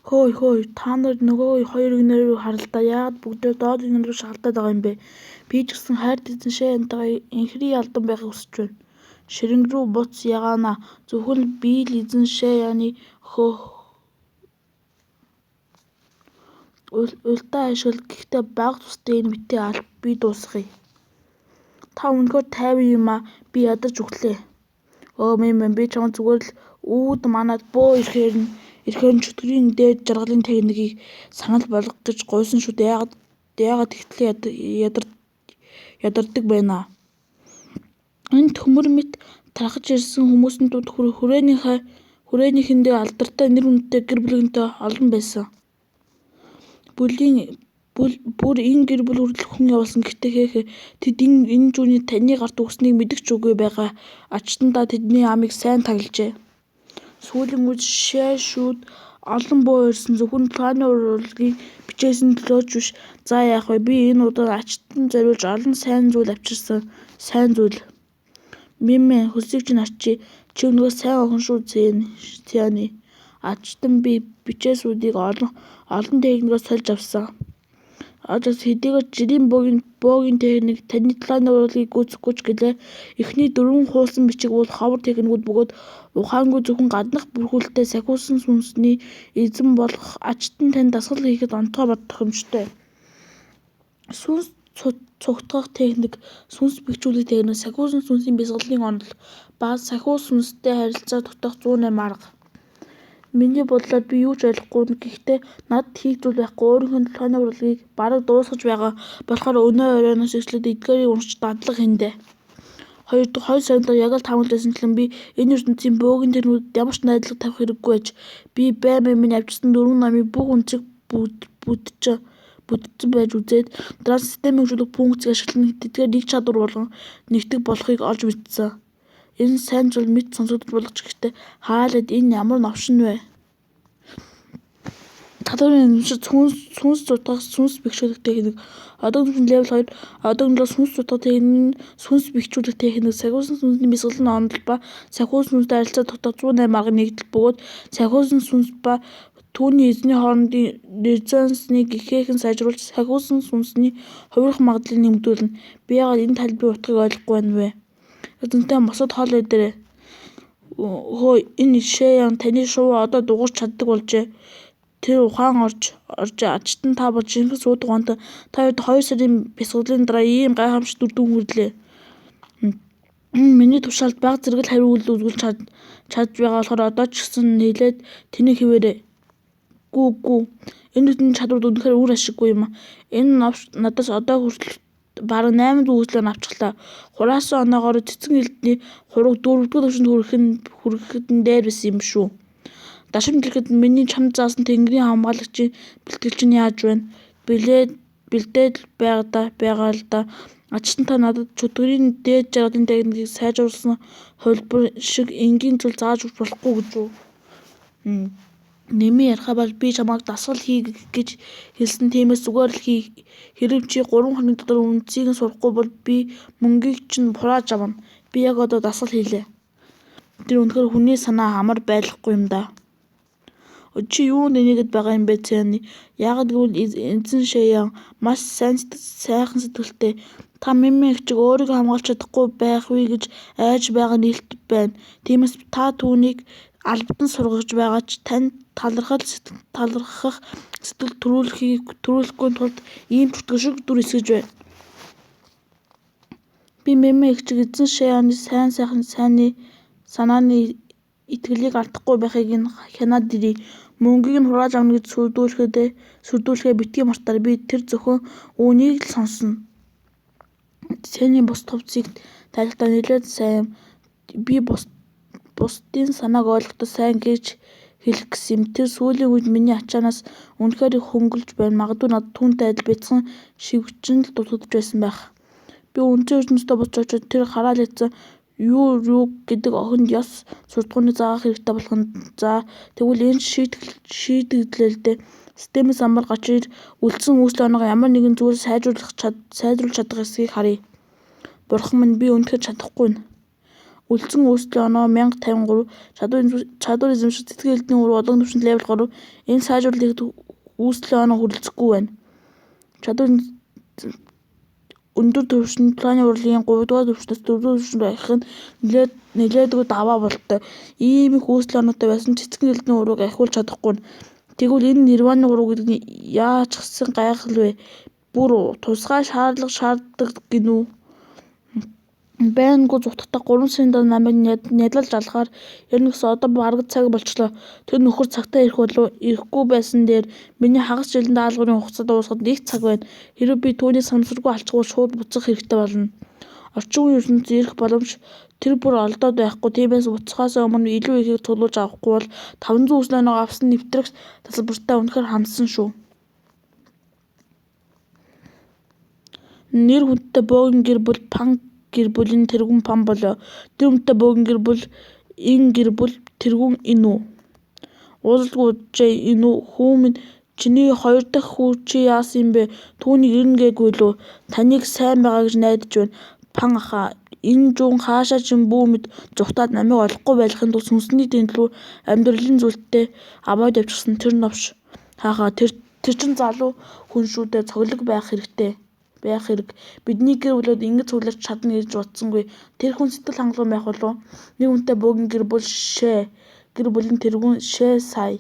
Хөөе, та нар нөгөө хоёр игнэр рүү харалдаа. Яагаад бүгдээ доод игнэр рүү шалдаад байгаа юм бэ? Би ч гэсэн хайрт эзэн Шэянтайгаа инхри алдан байхыг хүсэж байна. Ширэнг рүү буц ягаана. Зөвхөн би л эзэн Шэяны ултаа ашигла. Гэхдээ бага тусдаа энэ битээ аль би дуусгая. Та үнэхээр тайван юм аа. Би ядарч өглөө. Мэм би чамд зүгээр л үүд манад бөө ирэхээр нь чөтгөрийн дээд жаргалын техникийг санал болгох гэж гуйсан шүү дээ. Яагаад тэгтлээ ядардаг байна. Энэ төмөр мэт тархаж ирсэн хүмүүсийн дунд хүрээнийхэндээ алдартай нэр хүндтэй гэр бүлэнтэй олон байсан. Бүр энэ гэр бүл хүртэл хүн явуулсан. Гэхдээ тэд энэ зүүний таны гарт өгснийг мэдэж үгүй байгаа. Ачтандаа тэдний амийг сайн таглажээ. Сүүлийн үед шүүд олон буу ирсэн. Зөвхөн планы урлагийг бичээсэн төлөөч биш. За яах вэ? Би энэ удаа ачтан зориулж олон сайн зүйл авчирсан. Сайн зүйл. Мэмэ хөлсийг чинь арчи. Чи өнөөгөө сайн охин шүү Цяны. Ачтан би бичээсүүдийг олон техникээс сольж авсан. Ажаас хэдийгээр жирийн боогийн техник таны планы урлагийг гүйцэхгүй ч гэлээ. Эхний 4 хуулсан бичиг бол ховор техникүүд бөгөөд ухаангүй зөвхөн гаднах бүрхүүлтэй сахиусан сүнсний эзэн болох ачтан тань дасгал хийхэд онцгой бодох юмжтэй. Сүнс цугтгах техник, сүнс бэхжүүлэх техник, сахиусан сүнсийн бясалгалын онол ба сахиус сүнстэй харилцаа тогтоох 108 арга. Миний бодлоор би юу ч ойлгохгүй. Гэхдээ надад хийх зүйл байхгүй. Өөрийнхөө планы урлагийг бараг дуусгаж байгаа болохоор өнөө оройноос эхлээд эдгээрийг уншиж дадлага хийнэ. 2 сард яг л таамаглаж байсанчлан би энэ ертөнцийн бөөгийн тэрнүүдэд ямар ч найдлага тавих хэрэггүй байж би минь авчирсан 4 номын бүх үнцийг бүтцэн байж үзээд дараа системийн хөгжүүлэх функцийг ашиглан тэдгээр нэг чадвар болгон нэгтгэх болохыг олж мэдсэн. Энэ сайн зүйл мэд сонсогдож болох ч гэхдээ хаалт энэ ямар новшин вэ? Татварын эзэмшил сүнс цугтгах сүнс бэхжүүлэх техник. Одоогийн левел 2 одоогийн сүнс цугтгах техник, сүнс бэхжүүлэх техник, сахиусан сүнсний бясалгалын онол ба сахиус сүнстэй харилцаа тогтоох 108 арга нэгдэл бөгөөд сахиусан сүнс ба түүний эзний хоорондын резонансыг ихээхэн сайжруулж сахиусан сүнсний хувирах магадлалыг нэмэгдүүлнэ. Би яагаад энэ тайлбарын утгыг ойлгохгүй байна вэ? Эзэнтэй босоод хоол идээрэй. Энэ Шэян таны шувуу одоо дугуйж чаддаг болжээ. Тэр ухаан орж ачтан та бол жинхэнэ суудаг гонтой. Та хоёрт 2 сарын бясалгалын дараа ийм гайхамшигт үр дүн хүрлээ. Миний тушаалд бага зэрэг л хариу үйлдэл үзүүлж чадж байгаа болохоор одоо ч гэсэн нийлээд тэнийг хэвээрэй. Гүү. Энэ ертөнцийн чадварууд үнэхээр үр ашиггүй юм. Энэ новш надаас одоо хүртэл бараг 8 дүүслээ авчихлаа. Хураасан оноогоор цэцэн элдний хураг 4-р төвшөнд хүрэхэд дээр байсан юм шүү. Дашим дэлгэхэд миний чамд заасан тэнгэрийн хамгаалагчийн бэлтгэл чинь яаж байна? Бэлдээд байгаа л да. Ачтан та надад чөтгөрийн дээд жаргалын техникийг сайжруулсан хувилбар шиг энгийн зүйл зааж өгч болохгүй гэж үү? Нэмий ярихаа бол би чамайг дасгал хий гэж хэлсэн. Тиймээс зүгээр л хий. Хэрэв чи 3 хоногийн дотор үнцийг сурахгүй бол би мөнгийг чинь хурааж авна. Би яг одоо дасгал хийлээ. Тэр үнэхээр хүний санаа амар байлахгүй юм да. Чи юунд энийгэд байгаа юм бэ Цяны? Яагаад гэвэл эзэн Шэян маш сайхан сэтгэлтэй. Та мэмэ чиг өөрийгөө хамгаалж чадахгүй байх вэ гэж айж байгаа нээлттэй байна. Тиймээс та түүнийг албадан сургаж байгаа ч танд талархах сэтгэл төрүүлэхгүй тулд ийм чөтгөр шиг дүр эсгэж байна. Би мэмэ чиг эзэн Шэяны сайны санааны итгэлийг алдахгүй байхыг нь хянаад ирье. Мөнгийг нь хурааж авна гэж сүрдүүлэхээ битгий мартаарай. Би тэр зөвхөн үүнийг л сонсно. Цяны бус товцыг тайлхтаа нэлээд сайн. Би бусдын санааг ойлгохдоо сайн гэж хэлэх гэсэн юм. Тэр сүүлийн үед миний ачаанаас үнэхээр их хөнгөлж байна. Магадгүй надад түүнтэй адил бяцхан шивгчин л дутагдж байсан байх. Би үнэтэй ертөнцөд буцаж очоод тэр хараал ядсан юу гэдэг охинд ёс суртахууны заах хэрэгтэй болгоно. За тэгвэл энэ шийдэгдлээ л дээ. Системээс амар гачир үлдсэн үүслийн оноогоо ямар нэгэн зүгээр сайжруулж чадах эсэхийг харъя. Бурхан минь би үнэхээр чадахгүй нь. Үлдсэн үүслийн оноо 1053 чадвар эзэмших сэтгэл хэлтний уруу олон түвшинд левел 3 энэ сайжруулалт үүслийн оноо хүрэлцэхгүй байна. Чадвар өндөр түвшинд планы урлагийн 3-р түвшнээс 4-р түвшинд байх нь нэлээдгүй даваа бололтой. Ийм их үүслийн оноотой байсан ч цэцгийн хэлтний урууг ахиулж чадахгүй нь. Тэгвэл энэ нирваны уруу гэдэг нь яаж гисэн гайхал вэ? Бүр тусгай шаардлага шаарддаг гинүү. Байнгу зүгтдах 3 сарын дараа намайг нядалж алахаар ярина гэсэн одоо бараг цаг болчлоо. Тэр нөхөр цагтаа ирэх болов ирэхгүй байсан дээр миний хагас жилийн даалгаврын хугацаа дуусахад их цаг байна. Хэрэв би түүний санамсаргүй алчгүй шууд буцах хэрэгтэй болно. Орчин үеийн ертөнцид ирэх боломж тэр бүр олдоод байхгүй. Тиймээс буцахаас өмнө илүү ихийг цуглуулж авахгүй бол 500 үслийн оноо авсан нэвтрэх тасалбартай үнэхээр хамсан шүү. Нэр хүндтэй бөөгийн гэр бүл Пан гэр бүлийн тэргүүн Пан болоо. Нэр хүндтэй бөөгийн гэр бүл Ин гэр бүл тэргүүн Инүү. Уулзалгүй уджээ Инүү хүү минь чиний 2 дахь хүү чи яасан юм бэ? Түүнийг ирнэ гээгүй лөө. Таныг сайн байгаа гэж найдаж байна. Пан ахаа энэ жуун хаашаа чин бүү мэд зүхтаад намайг олохгүй байлгахын тулд сүнсний тэнэлүү амьдралын зүйлтэй аваад явчихсан тэр новш. Хаахаа тэр чин залуу хүн шүү дээ. Цоглог байх хэрэг. Бидний гэр бүлүүд ингэж цуглаж чадна гэж бодсонгүй. Тэр хүн сэтгэл хангалуун байх болов. Нэг хүнтэй бөөгийн гэр бүл Шэ гэр бүлийн тэргүүн Шэ сая.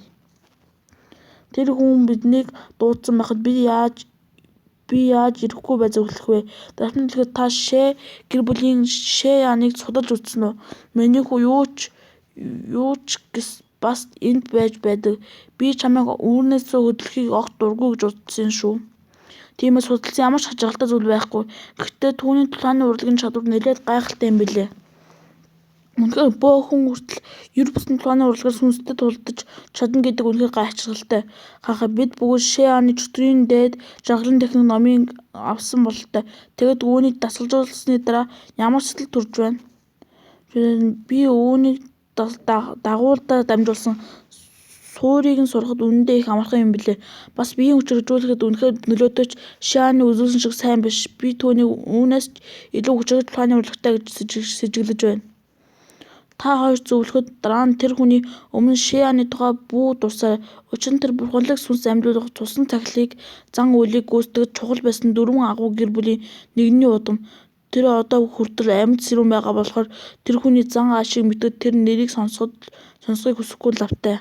Тэр хүн биднийг дуудсан байхад би яаж ирэхгүй бай зөвлөх вэ? Дарамтны хэлэхэд та Шэ гэр бүлийн Шэ яаныг судалж үзсэн үү? Миний хүү юу ч гэс бас энд байж байдаг. Би чамайг үүрнээсээ хөдлөхийг огт дургүй гэж утсан шүү. Тиймээс судалсан ямар ч хачиргалтай зүйл байхгүй. Гэхдээ түүний планы урлагийн чадвар нэлээд гайхалтай юм билээ. Үнэхээр бөө хүн хүртэл ер бусын планы урлагаар сүнстэй тулдаж чадна гэдэг үнэхээр гайхалтай. Хаахаа бид бүгд Шэ аны чөтгөрийн дээд жаргалын техник номыг авсан бололтой. Тэгэд үүнийг дасгалжуулсны дараа ямар сэтгэл төрж байна? Би үүнийг дагуулдаа дамжуулсан суурийг нь сурахад үнэндээ их амархан юм билээ. Бас биеийн хүч хэрэгжүүлэхэд үнэхээр нөлөөтэй ч Шэ аны үзүүлсэн шиг сайн биш. Би түүнийг үүнээс ч илүү хүчрхэг планы урлагтай гэж сэжиглэж байна. Та хоёр зөвлөхөд дараа нь тэр хүний өмнө Шэ аны тухай бүү дурсаар. Учир нь тэр бурханлаг сүнс амьлуулах цусан цахилыг зан үйлийг гүйцэтгэж чухал байсан 4 агуу гэр бүлийн нэгний удам. Тэр одоо хүртэл амьд сэрүүн байгаа болохоор тэр хүний зан аашийг мэдээд тэр нэрийг сонсохыг хүсэхгүй лавтай.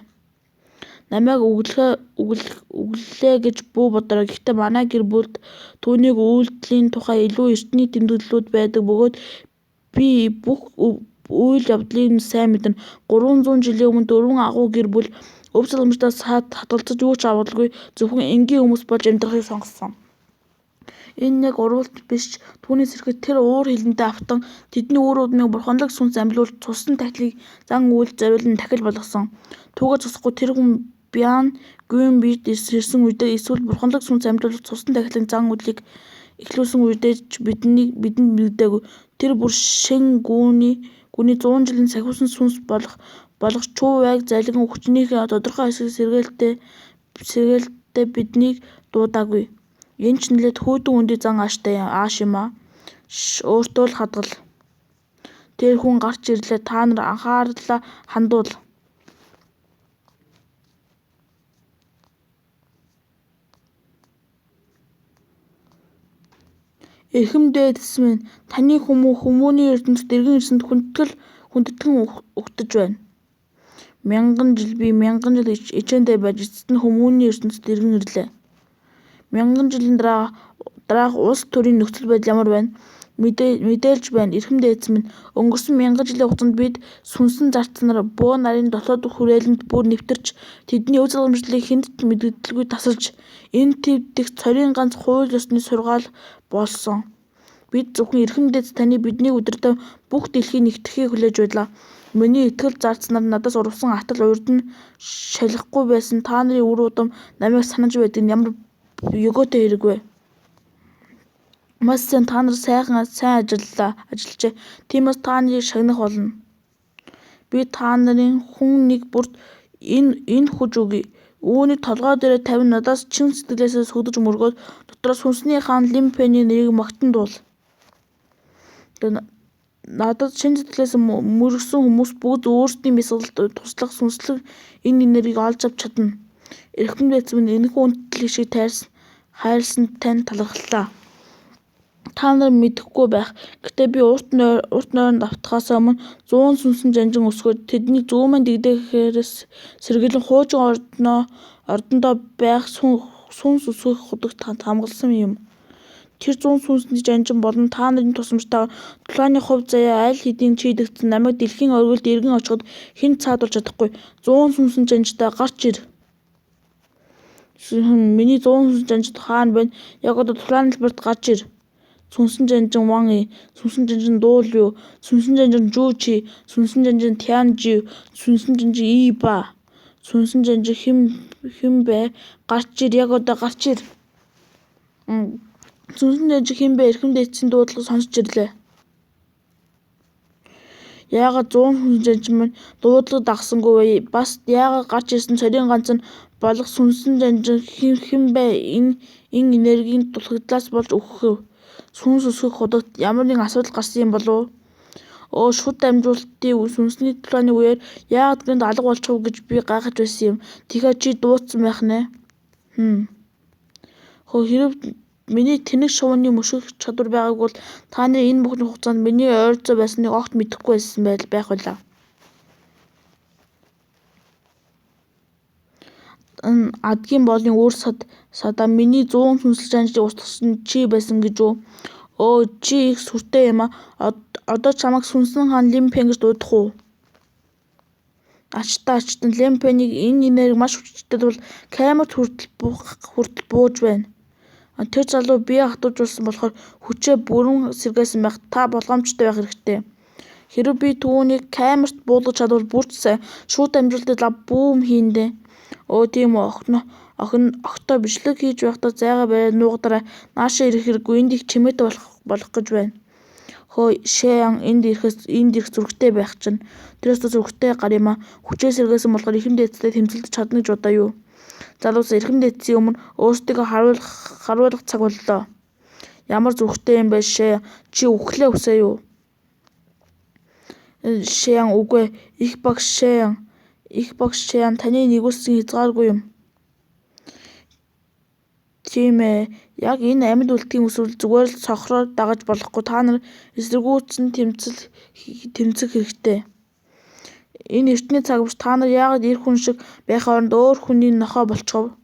Намайг өглөө гэж бүү бодроо. Гэхдээ манай гэр бүлд түүнийг үйлдэлийн тухай илүү эртний тэмдэглэлүүд байдаг бөгөөд би бүх үйл явдлыг сайн мэднэ. 300 жилийн өмнө 4 агуу гэр бүл өв залгамжтаас хадгалцаж юу ч авалгүй зөвхөн энгийн хүмүүс болж амьдрахыг сонгосон. Энэ яг урвалт биш. Түүнээс ирэхэд тэр уур хилэнтэй автан тэдний үр удмыг бурханлаг сүнс амьлуулж цусан тахилыг зан үйл зориулан тахил болгосон. Түүгээр зогсохгүй тэр хүн Бян гүн бийд ирсэн үедээ эсвэл бурханлаг сүнс амьлуулж цусан тахилын зан үйлийг эхлүүлсэн үедээ ч бидэнд мэдээгүй. Тэр бүр Шэн гүний 100 жилийн сахиусан сүнс болох Чүү Вайг залгин хүчнийхээ тодорхой хэсэг сэргээлтээ биднийг дуудаагүй. Энэ ч нэлээд хүйдэн үндий зан ааш юм аа. Өөртөө л хадгал. Тэр хүн гарч ирлээ. Та нар анхаарлаа хандуул. Эрхэм дээдэс минь таны хүмүүний ертөнцид эргэн ирсэнд хүндэтгэн угтаж байна. Мянган жил ичээндээ байж эцэст нь хүмүүний ертөнцид эргэн ирлээ. Мянган жилийн дараах улс төрийн нөхцөл байдал ямар байна? Мэдээлж байна. Эрхэм дээдэс минь өнгөрсөн 1000 жилийн хугацаанд бид сүнсэн зарцнаар буу нарын дотоод хүрээлэнд бүр нэвтэрч тэдний өв залгамжлалыг хэнд ч мэдэгдэлгүй тасалж энэ төв дэх цорын ганц хууль ёсны сургаал болсон. Бид зөвхөн эрхэм дээдэс таны бидний өдөртөө бүх дэлхийг нэгтгэхийг хүлээж байлаа. Миний итгэл зарцнаар надаас урвсан атал урд нь шалихгүй байсан та нарын үр удам намайг санаж байдаг нь ямар ёгоотой хэрэг вэ? Маш сайн та нар сайн ажиллажээ. Тиймээс та нарыг шагнах болно. Би та нарын хүн нэг бүрт энэ хүж өгье. Үүнийг толгой дээрээ тавин надаас чин сэтгэлээсээ сүгдэж мөргөөд дотроос сүнсний хаан Лин Пэний нэрийг магтан дуул. надад шинэ сэтгэлээс мөргсөн хүмүүс бүгд өөрсдийн бясалгалд туслах сүнслэг энэ энергийг олж авч чадна. Эрхэм дээдс минь энэхүү үндэслэл шиг хайрлсан тань талархлаа. Та нар мэдэхгүй байх. Гэтэ би урт нойронд автахаас өмнө 100 сүнсэн жанжин өсгөөд тэднийг зүүмэн дэгдээхээрээс сэргийлэн хуучин ордондоо байх сүнс өсгөх худагт хамгаалсан юм. Тэр 100 сүнсний жанжин болон та нарын тусламжтайгаар тулааны хувь заяа аль хэдийн чийдэгдсэн намайг дэлхийн оргилд эргэн очиход хэн цаадуулж чадахгүй. 100 сүнсэн жанжтай гарч ир. Миний 100 сүнсэн жанжид хаана байна? Яг одоо тулааны талбарт гарч ир. Сүнсэн жанжин Ван И, сүнсэн жанжин Дуу Лю, сүнсэн жанжин Жу Чи, сүнсэн жанжин Тян Жи, сүнсэн жанжин И Ба, сүнсэн жанжин хэн бэ? Гарч ир, яг одоо гарч ир. Сүнсэн жанжин хэн бэ? Эрхэм дээдсийн дуудлагыг сонсч ирлээ. Яагаад 100 сүнсэн жанжин маань дуудлагыг дагсангүй вэ? Бас яагаад гарч ирсэн цорын ганц нь болох сүнсэн жанжин хэн бэ? Энэ энергийн дулхагдлаас болж өгөх сүнс өсгөх худагт ямар нэгэн асуудал гарсан юм болов уу? Шүд амжуулалтын сүнсний тулааны үеэр яагаад гэнэт алга болчихов гэж би гайхаж байсан юм. Тэгэхээр чи дуудсан байх нэ. Хэрэг миний тэнэг шувууны мөшгөх чадвар байгааг бол та нарын энэ бүхний хугацаанд миний ойролцоо байсныг огт мэдэхгүй байсан байх байлаа. Адгийн боолын үр садаа миний 100 сүнслэг жанжийг устгасан чи байсан гэж үү? Чи их сүртэй юм аа. Одоо чамайг сүнсэн хаан Лин Пен гэж дуудах уу? Ачтан Лин Пенийг энэ энерги маш хүчтэй бол камерт хүртэл бууж байна. Тэр залуу бие хатуужуулсан болохоор хүчээ бүрэн сэргээсэн байх. Та болгоомжтой байх хэрэгтэй. Хэрэв би түүнийг камерт буулгаж чадвал бүрч сайн шууд амжилттай лав бүүм хийндэ. Тийм үү охтоо бичлэг хийж байхдаа зайгаа бариад нуугдараа наашаа ирэх хэрэггүй энд их чимээтэй болох гэж байна. Шэян энд ирэх зүрхтэй байх чинь. Тэрээс зүрхтэй гар юм аа. Хүчээ сэргээсэн болохоор эрхэм дээдстэй тэмцэлдэж чадна гэж бодоо юу? Залуус эрхэм дээдсийн өмнө өөрсдийгөө харуулах цаг боллоо. Ямар зүрхтэй юм бэ Шэян? Чи үхлээ үсээ юу? Шэян үгүй. Их багш Шэян таны нэгүссэн хязгааргүй юм. Тийм ээ. Яг энэ амьд үлдэхийн үсвэл зүгээр л сохроор дагаж болохгүй. Та нар эсэргүүцэн тэмцэх хэрэгтэй. Энэ эртний цаг биш. Та нар яагаад эр хүн шиг байх оронд өөр хүний нохой болчихов?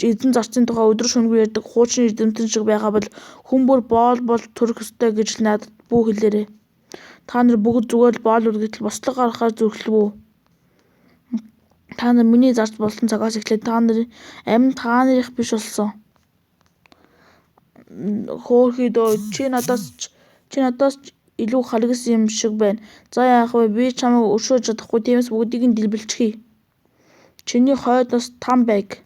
Эзэн зарцын тухай өдөр шөнөгүй ярьдаг хуучин эрдэмтэн шиг байгаа бол хүн бүр боол төрөх ёстой гэж надад бүү хэлээрэй. Та нар бүгд зүгээр л боол үргэтэл бослог гаргахаар зүрхлэв үү? Та нар миний зарж болсон цагаас эхлээд та нарын амин та нарих биш болсон. Хөөхөдөө чи надаас илүү харгасан юм шиг байна. За яах вэ? Би чамайг өршөөж чадахгүй. Тиймээс бүгдийг нь дэлбэлчихье. Чиний хойд нас там байг.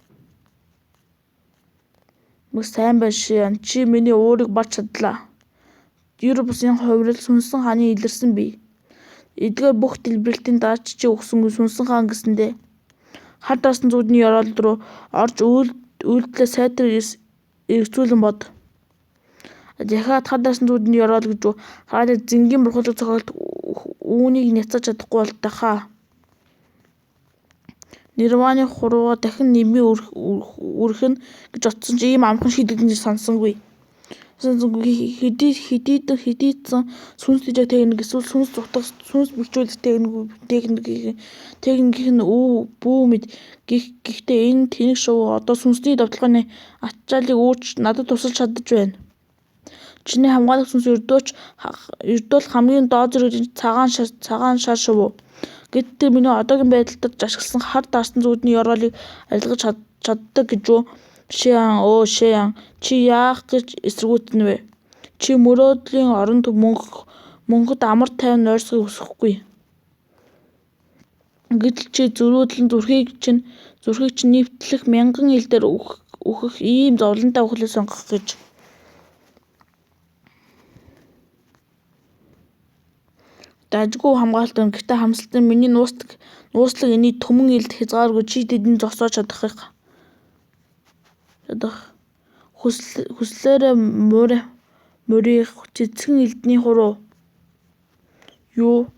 Сайн байна Шэян. Чи миний уурыг барж чадлаа. Ер бусын хувирал сүнсэн хааны илэрсэн бий. Эдгээр бүх дэлбэрэлтийн дараа чи өгсөн сүнсэн хаан гэсэндээ хар дарсан зүудний ёроолд руу орж үйлдэлээ сайтар эргцүүлэн бод. Дахиад хар дарсан зүудний ёроол гэж үү? Хараад зингийн бурхалдаг цохолт үүнийг няцаж чадахгүй бол дахаа. Нирваны хурууга дахин нэмий үрэх нь гэж утсан чи ийм амархан шийдэгдэн гэж сонссонгүй. Хэдийдэн сүнс дэжиг техник эсвэл сүнс зутах сүнс бэхжүүлэх техник нь бүү мэд. Гэхдээ энэ тэнэг шувуу одоо сүнсний давталгааны ачааллыг үүрч надад тусалж чадаж байна. Чиний хамгаалах сүнс ердөө л хамгийн доод зэрэг цагаан шар шувуу. Гэтэл миний одоогийн байдалд ашигласан хар дарсан зүудний ёроолыг арилгаж чаддаг гэж үү? Шэян, чи яах гэж эсэргүүцэн вэ? Чи мөрөөдлийн оронд мөнхөд амар тайван ойрсохыг хүсэхгүй. Гэтэл чи зөрүүдлэн зүрхийг чинь нэвтлэх мянган ил дээр үхэх ийм зовлонтой үхлээ сонгох гэж. Дажгүй хамгаалалт байна. Гэхдээ хамсалтай миний нууцлаг эний төмөн илд хязгааргүй чи тэдний зогсоож чадах. Хүслээрээ морийг цэцгэн элдний хуруу. Юу?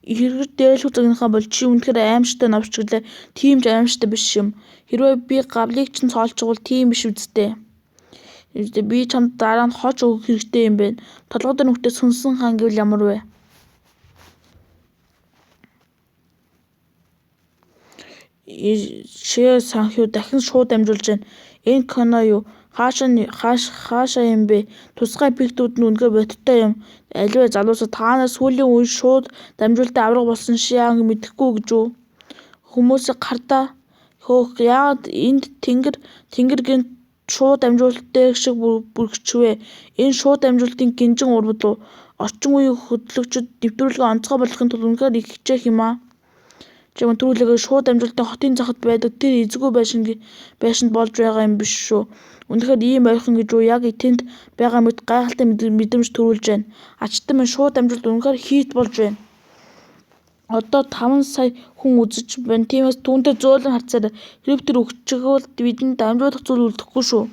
Хэрэг дээрлэх загнахаа бол чи үнэхээр аимшигтай новч гэлээ. Тийм ч аимшигтай биш юм. Хэрвээ би гавлыг чинь цоолчихвол тийм биш үсттэй. Би чамд дараа нь хооч өгөх хэрэгтэй юм байна. Толгой дээр нүхтэй сүнсэн хаан гэвэл ямар вэ? Шээ санхүү дахин шууд амжуулж байна. Энэ кино юу? Хаашаа юм бэ? Тусгай пиктүүд нь үнэхээр бодиттой юм. Аливаа залуусаа таанаас сүүлийн үед шууд дамжуулалтаа авраг болсон шианг мэдэхгүй гэж үү? Хүмүүсийг гартаа хөөх яагаад энд тэнгэр гинт шууд дамжуулалттай шиг бүргчвэ? Энэ шууд дамжуулалтын гинжин урвал уу? Орчин үеийн хөтлөгчид нэвтрүүлгээ онцгой болгохын тулд үнэхээр их хичээх юм аа. Чимээ түрүүлгээ шууд дамжуулалтын хотын захад байдаг тэр эзгүй байшинд болж байгаа юм биш шүү. Үнэхээр ийм ойрхон гэж үү? Яг тэнд байгаа мэт гайхалтай мэдрэмж төрүүлж байна. Ачтан минь шууд дамжуулалт үнэхээр хийт болж байна. Одоо 5 сая хүн үзэж байна. Тиймээс түүнтэй зөөлөн харцаарай. Хэрэг тэр өгчгөл бидэнд дамжуулах зүйл үлдэхгүй шүү.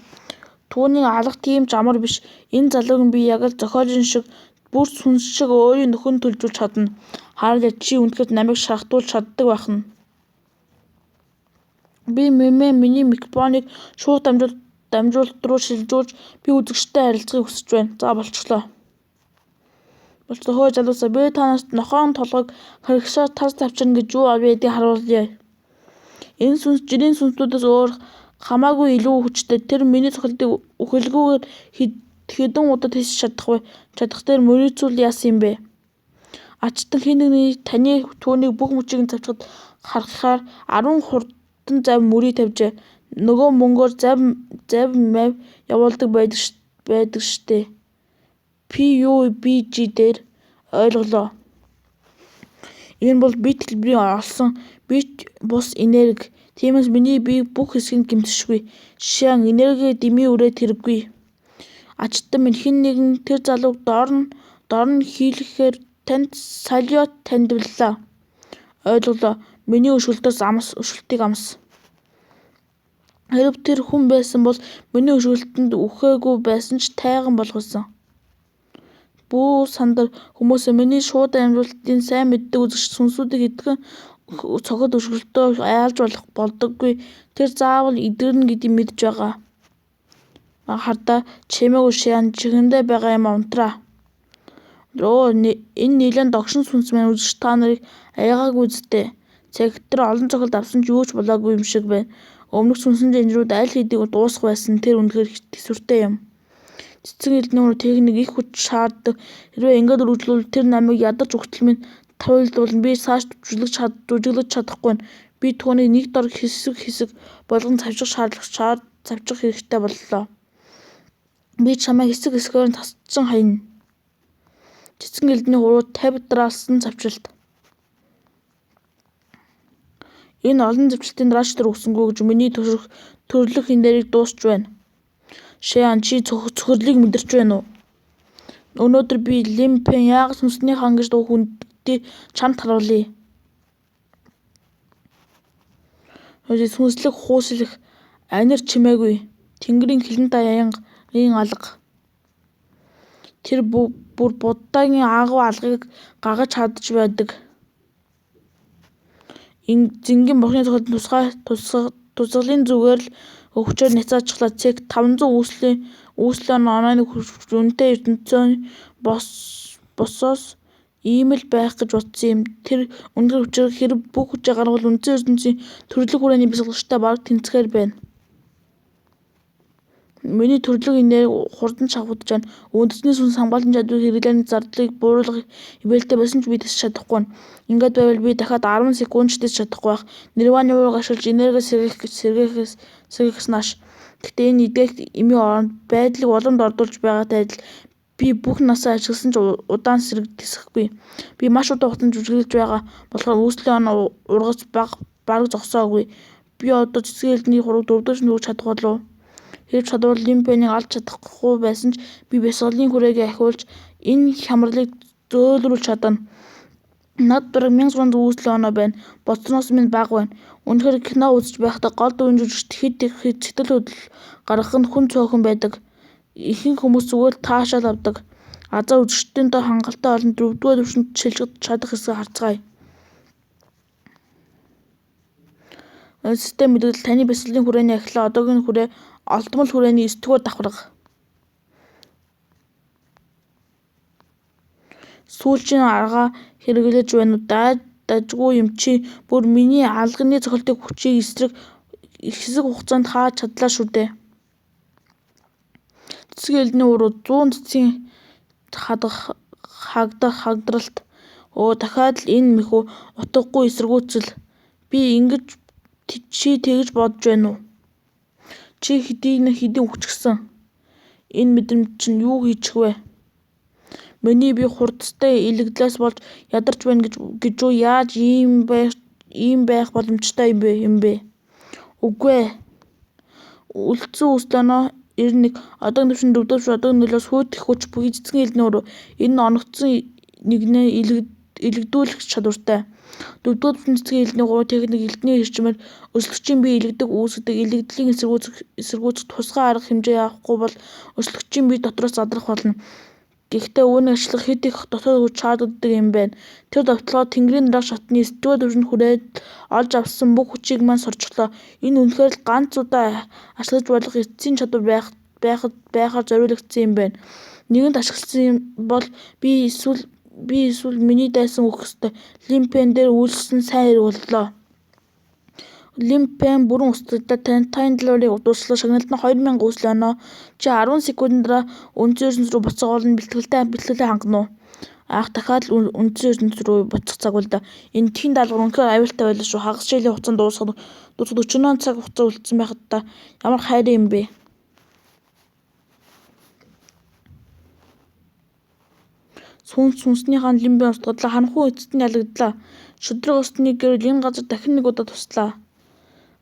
Түүний алга тийм ч амар биш. Энэ залууг би яг л зохиолын шиг бүр сүнс шиг өөрийн нөхөнд төлжүүлж чадна. Хараад чи үнэхээр намайг шахтуулж чаддаг байх нь. Би миний микрофоныг шууд дамжуулалт руу шилжүүлж би үзэгчтэй харилцахыг хүсэж байна. За болчихлоо. Хөөе залуусаа би танаас нохоон толгойг харгашаар тарс тавчирна гэж юу байдгийг харуулъя. Энэ сүнс жирийн сүнслүүдээс өөр хамаагүй илүү хүчтэй. Тэр миний цохилтыг үхэлгүйгээр хэдэн удаа тэсэж чадах дээр мөрөөцөл яасан юм бэ? Ачтан хэн нэгний таны түүнийг бүх мөчийг нь завчхад харахаар 10 хурдан зав мөрийг тавьжээ. Нөгөө мөнгөөр зав мав явуулдаг байдаг штэ. PUBG дээр ойлголоо. Энэ бол бит хэлбэрийн олсон бит бус энерги. Тиймээс миний бие бүх хэсэг нь гэмтшгүй. Шиан энерги дэмий үрээд хэрэггүй. Ачтан минь хэн нэгэн тэр залууг дор нь хийлгэхээр танд салют таньдварлаа. Ойлголоо. Миний өшгөлтийг амс. Хэрв тэр хүн байсан бол миний өшгөлтөнд үхээгүй байсан ч тайган болгосон. Бүү сандар хүмүүсээ миний шууд дамжуулалтын сайн мэддэг үзэгч сүнсүүдийг идэхэн цохол өшгөлтөө айлж болдоггүй. Тэр заавал идэрнэ гэдгийг мэдж байгаа. Хардаа чимээгүй шиан чихэндээ байгаа юм унтраа. Энэ нэлээд догшин сүнс маань үзэгч та нарыг аягаагүй үсттэй. Цагт олон цохилд авсан ч юу ч болоогүй юм шиг байна. Өмнөх сүнсэн жанжрууд аль хэдийн дуусах байсан. Тэр үнэхээр төсвөртэй юм. Цэцэн элдний хуруу техник их хүч шаарддаг. Хэрвээ ингээд үргэлжлүүл тэр намайг ядарч өгтөл минь тавилдуулна. Би цааш жүжиглэж чадахгүй. Би түүнийг нэг дор хэсэг болгон завчих хэрэгтэй боллоо. Би чамайг хэсгээр нь тасчин хаяна. Цэцэн элдний хуруу 50 дараалсан завчралт. Энэ олон завчралтын дараач тэр өгсөнгүй гэж миний төрлөх энергийг дуусч байна. Шиан чи цохирлыг мэдэрч байна уу? Өнөөдөр би Лимпен яагаас сүнсний хаан гэж хүнддэг чамд харуулъя. Сүнслэг хууслах анир чимээгүй. Тэнгэрийн хилэн даянгын алга. Тэр бүр Буддагийн агуу алгыг гагаж чадж байдаг. Зингийн бурхны цохилтын тусгалын зүгээр л өвчөөр няцаачлаа. Цэг 500 үүслийн онооны үнэтэй ертөнцийн босоос ийм л байх гэж бодсон юм. Тэр үнэхээр хүчээр хэрэг бүх хүчээ гаргавал үндсэн ертөнцийн төрлөх хүрээний бясалгачтай бараг тэнцэхээр байна. Миний төрлөх энерги хурдан шавхудж байна. Үндэсний сүнс хамгаалалтын чадварыг хэрэглээний зардлыг бууруулах ибэлтэй байсан ч би тэсч чадахгүй. Ингээд байвал би дахиад 10 секунд ч тэсч чадахгүй байх. Нирваны уур ашиглаж энерги сэргээх нааш. Гэхдээ энэ эдгээрт эми оронд байдлыг боломд ордуулж байгаатай адил би бүх насаа ашигласан ч удаан тэсэхгүй. Би маш удаан хугацаанд жүжиглэж байгаа болохоор үүслийн оноо ургац бараг зогсоогүй. Би одоо цэцгийн элдний хурууг дөрөвдүгээр нүгж чадах болов. Хэрв чадвар Лимпеныг алж чадахгүй байсан ч би бясалгалын хүрээгээ ахиулж энэ хямралыг зөөлрүүлж чадна. Над бараг 1600 үүслийн оноо байна. Бодсноос минь бага байна. Үнэхээр кино үзэж байхдаа гол дүрийн жүжигчд хэд их сэтгэл хөдлөл гаргах нь хүн цөөхөн байдаг. ихэнх хүмүүс зүгээр таашаал авдаг. Азар үзэгчдийн дор хангалттай олон 4-р түвшинд шилжиж чадах хэсгийг харцгаая. Систем мэдээлэл таны бясалгалын хүрээний ахлаа одоогийн хүрээ олдмол хүрээний 9-р давхарга. Сүүлчийн аргаа хэрэглэж байна уу? Дажгүй юм чи бүр миний алганы цохилтын хүчийг хэсэг хугацаанд хааж чадлаа шүү дээ. Цэцэг элдний уруу 100 цэцгийн хагдралт. Дахиад л энэ мэхүү утгагүй эсэргүүцэл. Би ингэж чи тэгж бодож байна уу? Чи хэдийн хүчгсэн. Энэ мэдрэмж чинь юу хийчих вэ? Миний би хурдтай илэгдлээс болж ядарч байна гэж үү? Яаж ийм байх боломжтой юм бэ? Үгүй ээ. Үлдсэн үслэнөө 91 одоогийн түвшин 4-р түвшин одоогийн нөлөөс хүйдэх хүч бүхий цэцгийн элдний уруу. Энэ нь оногдсон нэгнээ илэгдүүлэх чадвартай. 4-р түвшин цэцгийн элдний уруу техник элдний эрчмээр өрсөлдөгчийн бие илэгдэг үүсгэдэг. Илэгдлийн эсэргүүцэх тусгай арга хэмжээ авахгүй бол өрсөлдөгчийн бие дотроос задрах болно. Гэхдээ үүнийг ашиглах хэд их дотоод хүч шаарддаг юм байна. Тэр довтлогоо Тэнгэрийн дараах шатны 9-р түвшинд хүрээд олж авсан бүх хүчийг маань сорчихлоо. Энэ үнэхээр л ганц удаа ашиглаж болох эцсийн чадвар байхаар зориулагдсан юм байна. Нэгэнт ашигласан юм бол би эсвэл миний дайсан үхстэй лимпен дээр үйлссэн сайн хэрэг боллоо. Лимпен бүрэн устдаа тань долларыг дуусчлаа. Шагналд нь 2000 үсэл оноо. Чи 10 секундын дараа үндсэн ертөнц рүү буцаагаад бэлтгэлээ хангана уу? Дахиад л үндсэн ертөнц рүү буцах цаг бол да. Энэ тхийн даалгавар үнэхээр аюултай байлаа шүү. Хагас жилийн хугацаанд дуусахад 48 цаг хугацаа үлдсэн байхад та ямар хайрын юм бэ? Сүнснийхаа лимбийн устгадлаа. Ханхуу эцэст нь ялагдлаа. Шудраг усны гэрэл энэ газар дахин нэг удаа туслаа.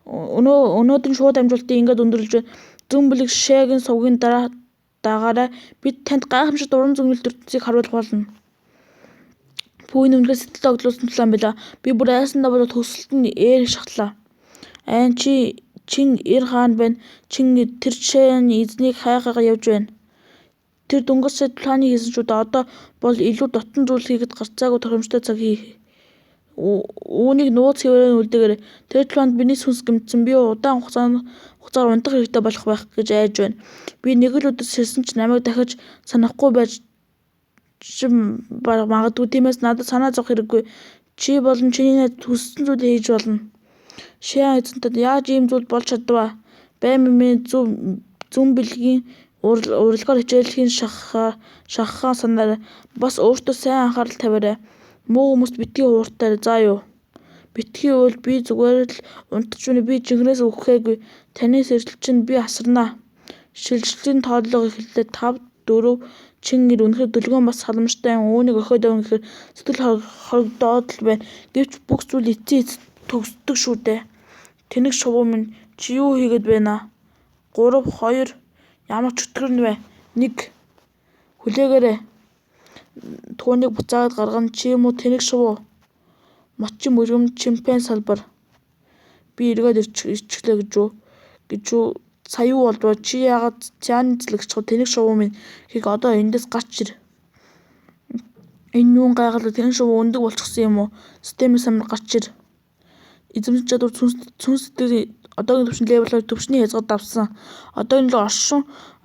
Өнөөдрийн шууд амжилтыг ингээд өндөрлөж байна. Зүүнбэлэг шээгийн сувгийн дагаараа бид танд гайхамшигт уран зөгнөлт ертөнцийг харуулах болно. Пүүний үнэхээр сэтгэлдээ огтлуулсан тулаан байлаа. Би бүр айсандаа болоод төгсөлт нь шахлаа. Айн чин эр хаан байна. Чин тэр чишээний эзнийг хайхаагаа явж байна. Тэр дүнгийн планы хийсэн шүү дээ. Одоо бол илүү дотн зүйл хийгээд гарцаагүй тохиромжтой цаг хий. Үүнийг нууц хэвээрээ үлдээгээрэй. Тэр планд миний сүнс гэмтсэн. Би удаан хугацаар унтах хэрэгтэй болох байх гэж айж байна. Би нэг л өдөр сэрсэн ч намайг дахиж санахгүй байж магадгүй. Тиймээс надад санаа зовох хэрэггүй. Чи болон чиний найз хүссэн зүйлээ хийж болно. Шээ эзэнтэд яаж ийм зүйл болж чадваа? Баймын зүүн бэлгийн урилгаар хичээллэхийн шахахаа санаарай. Бас өөртөө сайн анхаарал тавиарай. Муу хүмүүст битгий хууртай. За юу? Битгий үйл би зүгээр л унтаж байна. Би жинхнээс үхгээгүй. Таны сэржил чинь би асарнаа. Шилжилтийн тооллого эхэллээ. 5 4 чин гэр үнэхээр дөлгөөн бас халамжтай. Үүнийг охид овн гэхээр сэтгэл хоригдоод л байна. Гэвч бүх зүйл эцсийн төгсдөг шүү дээ. Тэнэг шувуу минь чи юу хийгээд байна? 3 2 ямар чөтгөр нь вэ? 1 хүлээгээрэй. Түүнийг буцаагаад гаргана. Чи юм уу тэнэг шувуу? Мочин мөргөм чимпэн салбар. Би эргээд ирчихлээ гэж үү? Сая юу болдгоо? Чи яагаад цааны зэлгчгүй тэнэг шувуу минь хийг одоо эндээс гарч ир. Энэ юун гайхалтай тэнэг шувуу өндөг болчихсон юм уу? Системээс амар гарч ир. Эзэмших чадвар сүнс сэтгэл одоогийн түвшин левел 2 түвшний хязгаар давсан. Одоогийн л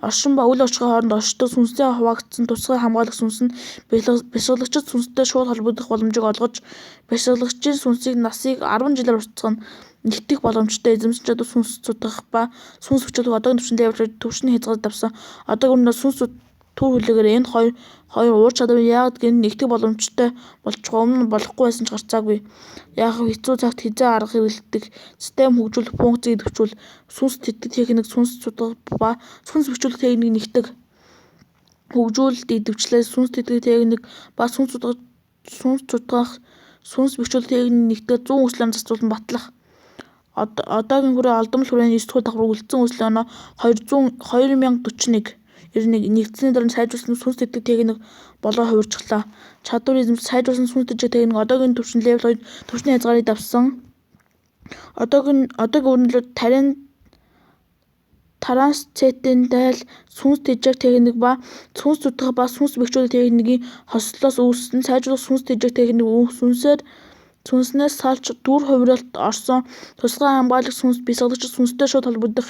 оршин ба үл орчхой хооронд оршдог сүнстэй хуваагдсан тусгай хамгаалах сүнс нь бясалгалагчид сүнстэй шууд холбогдох боломжийг олгож бясалгалагчийн сүнсийг насыг 10 жилээр уртасгах нэгтгэх боломжтой. Эзэмших чадвар сүнс цутгах ба сүнс хүчлэх одоогийн түвшин левел 2 түвшний хязгаар давсан. Одоогийн сүнс түр хүлээгээрэй. Энэ хоёр уур чадвар яагаад гэнэ нэгтгэх боломжтой болчихгоо өмнө болохгүй байсан ч гарцаагүй. Яг хэцүү цагт хязээ арга хэрэглэдэг систем хөгжүүлэх функцийг идэвхжүүл. Сүнс тэтгэх техник, сүнс цутгах ба сүнс бэхжүүлэх техник нэгтгэх. Хөгжүүлэлт идэвхжлээ. Сүнс тэтгэх техник ба сүнс цутгах, сүнс бэхжүүлэх техник нэгтгэх 100 үслээр засварлан батлах. Одоогийн хүрээ олдмол хүрээний 9-р давхар үлдсэн үслийн оноо 2041 нэгдсэний дараа сайжруулсан сүнс тэтгэх техник болоо хувирчихлаа. Чадвар эзэмших сайжруулсан сүнс тэтгэх техник одоогийн түвшин левел 2 түвшний хязгаарыг давсан. Одоогийн өрнөлөөр тарин трансцендентал сүнс тэжээх техник ба сүнс зүтгэх ба сүнс бэхжүүлэх техникийн хослолоос үүссэн сайжруулах сүнс тэжээх техник сүнснээс салж дүр хувиралт орсон тусгай хамгаалах сүнс бясалгач сүнстэй шууд холбогдох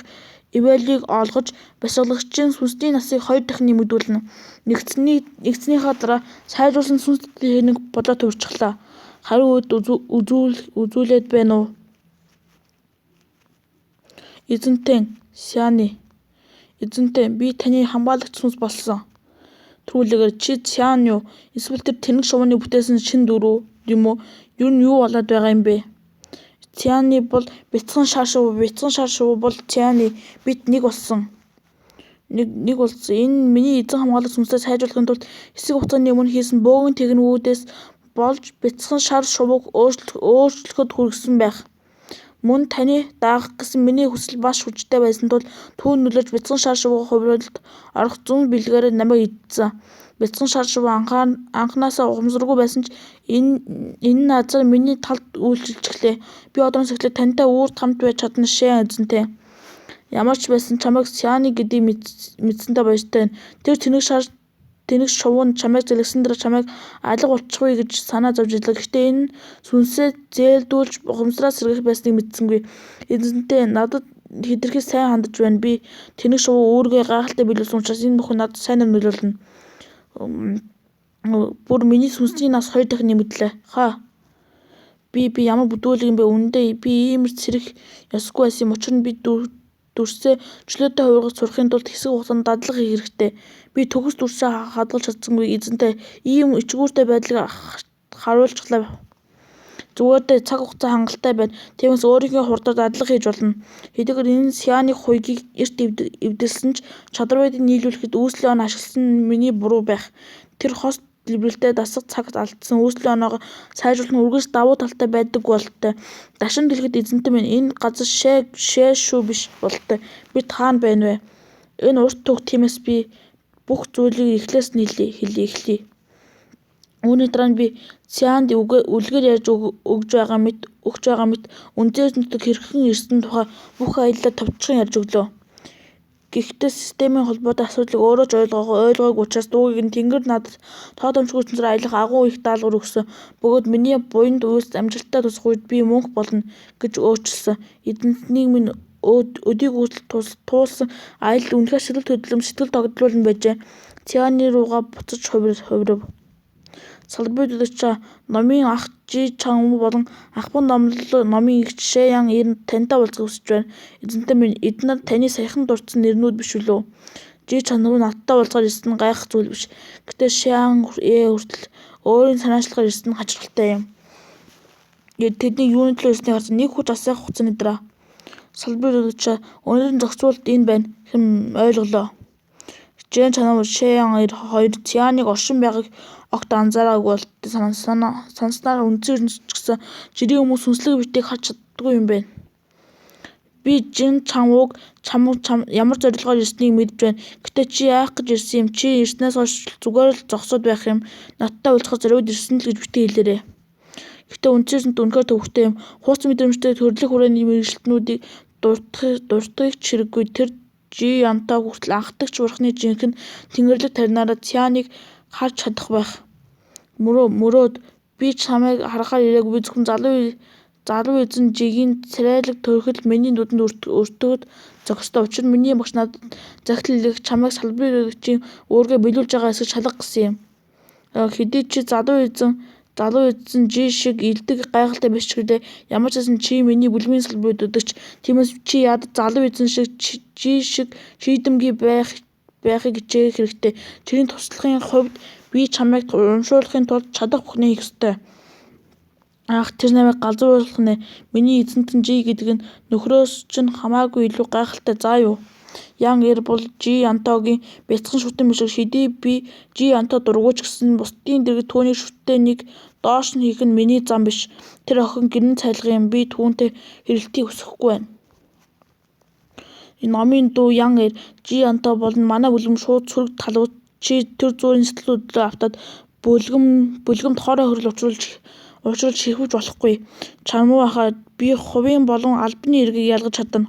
ивэлийг олгож бясалгагчийн сүнсний насыг 2 дахин нэмэгдүүлнэ. Нэгдснийхаа дараа сайжруулсан сүнс техник болоод хувирчихлаа. Хариу үед үзүүлээд байна уу? Эзэнтэй Сяны. Эзэнтэй би таны хамгаалагч сүнс болсон. Түрүүлгээр чи Сян юу? Эсвэл тэр тэнэг шувууны бүтээсэн шин дүр юм уу? Юу болоод байгаа юм бэ? Сяны бол бяцхан шар шувуу. Бяцхан шар шувуу бол Сяны. Бид нэг болсон. Нэг болсон. Энэ миний эзэн хамгаалагч сүнсээ сайжруулахын тулд хэсэг хугацааны өмнө хийсэн бөөгөн техникүүдээс болж бяцхан шар шувууг өөрчлөхөд хүргэсэн байх. Мөн таны даах гэсэн миний хүсэл маш хүчтэй байсан тул түүн нөлөөж бяцхан шар шувуугийн хувиралд орох зүүн бэлгээрээ намайг идсэн. Бяцхан шар шувуу анхнаасаа ухамсаргүй байсан ч энэ назар миний талд үйлчилж эхлэв. Би одоос эхлээд тантай үрд хамт байж чадна шээ эзэнтэй. Ямар ч байсан чамайг Сяны гэдгийг мэдсэнтэй баяртай байна. Тэр тэнэг шувуу чамайг зэлгсэн дараа чамайг алга болчихгүй гэж санаа зовж ирлээ. Гэхдээ энэ сүнсээ зээлдүүлж ухамсараа сэргэх байсныг мэдсэнгүй. Эзэнтэй надад хэтэрхий сайн хандаж байна. Би тэнэг шувуу өөрийгөө гайхалтай биелүүлсэн учраас энэ бүхэн надад сайнаар нөлөөлнө. Бүр миний сүнсний нас 2 дахин нэмэгдлээ. Би ямар бүдүүлэг юм бэ? Үнэндээ би ийм сэрэх ёсгүй байсан юм. Учир нь би дүрсээ чөлөөтэй хувиргаж сурахын тулд хэсэг хугацаанд дадлага хийх хэрэгтэй. Би төгс дүрсээ хадгалж чадсангүй. Эзэнтэй ийм ичгүүртэй байдлыг харуулчихлаа. Зүгээр цаг хугацаа хангалттай байна. Тиймээс өөрийнхөө хурдаар дадлага хийж болно. Хэдийгээр энэ Сяны хуйгийг эрт эвдэлсэн ч чадваруудыг нийлүүлэхэд үүслийн он ашигласан нь миний буруу байх. Тэр хост либрэлтэй дасах цагт алдсан үүслийн оноогоо сайжруулах нь үргэлж давуу талтай байдаг бололтой. Дашин дэлгэхэд эзэнтэй минь энэ газар шээ шүү биш бололтой. Бид хаана байна вэ? Энэ урт төг тиймээс би бүх зүйлийг эхлээс нь хэлье. Үүний дараа нь би Сянд үлгээр ярьж өгж байгаа мэт үнэтэй нутаг хэрхэн ирсэн тухай бүх аяллаа товчхон ярьж өглөө. Гэхдээ системийн холбоотой асуудлыг өөрөө ч ойлгоогүй учраас дуугийг нь тэнгэр надад тоодомжгүй цэнцээр аялах агуу их даалгавар өгсөн. Бөгөөд миний буянд үйлс амжилттай тусах үед би мөнх болно гэж өөрчилсөн. Эзэнтнийг минь өдийг туулсан аялал үнэхээр сэтгэл хөдлөм сэтгэл тогтлуулна байжээ. Сяны руугаа буцаж хувирав. Салбиудчаа номын ах Жи Чан болон ахмад номын эгч Шэ Ян тантай уулзах хүсэж байна. Эзэнтэй минь эдгээр таны саяхан дурдсан нэрнүүд биш үлээ. Жи Чан надтай уулзахаар ирсэн нь гайхах зүйл биш. Гэтэ Шэ Ян хүртэл өөрийн санаачлахаар ирсэн нь хачирхалтай юм. Тэдний юуны төлөө ирснийг харсан нэг хүч асаах хугацааны дараа. Салбиудчаа өнөөдрийн зохицуулалт энэ байна гэм ойлголоо. Жи Чан Шэ Ян хоёр Сяныг оршин байгааг огт анзаараагүй болттой санснаар үнцээр ч гэсэн жирийн хүмүүс сүнслэг битийг харж чаддаггүй юм байна. Би Жин Чанвуг ямар зорилгоор ирснийг мэдж байна. Гэтэ чи яах гэж ирсэн юм? Чи ирснээс хойш зүгээр л зогсоод байх юм. Надтай уулзахаар зориуд ирсэн л гэж битгий хэлээрэй. Гэтэ үнцээр нь үнэхээр төвөгтэй юм. Хууц мэдрэмжтэй төрөлх хүрээний мэргэжилтнүүдийг дуртахыг хэрэггүй. Тэр Жи Янтаа хүртэл анхдагч бурхны жинхэнэ тэнгэрлэг таринаараа Сяныг харж чадах байх. Мөрөөд би чамайг харахаар ирээгүй. Би зөвхөн залуу эзэн Жигийн царайлаг төрхөл миний нүдэнд өртөхөд зохистой. Учир нь миний багш надад захидал хэлэх чамайг салбиудчийн өөргөө биелүүлж байгаа эсэж шалгах гэсэн юм. Хэдий чи залуу эзэн Жи шиг илдэг гайхалтай биш ч гэлээ ямар ч байсан чи миний бүлмийн салбиудагч. Тиймээс чи ядаж залуу эзэн шиг Жи шиг шийдэмгий байхыг хичээх хэрэгтэй. Чиний туслахын хувьд би чамайг урамшуулахын тулд чадах бүхнээ хийх ёстой. Тэр намайг галзууруулах нэ. Миний эзэнтэн Жи гэдэг нь нөхрөөс чинь хамаагүй илүү гайхалтай заа юу? Ян бол Жи Янтогийн бяцхан шүтэн биш. Хэдий би Жи Янто дургуйч гэсэн бусдын дэргэд түүний шүтээ нэг доош нь хийх нь миний зам биш. Тэр охин гэрэн цайлган юм. Би түүнтэй хэрэлтийг хүсэхгүй байна. Номын дүү Ян Жи Янто болон манай бүлэм шууд сүрэг талууд чи тэр зүрийн сэтгэлдлөө автаад бүлгэмд хоорой хөрөл учруулж хэрхүүж болохгүй. Чамуу хахад би хувийн болон албаны эргийг ялгаж чадна.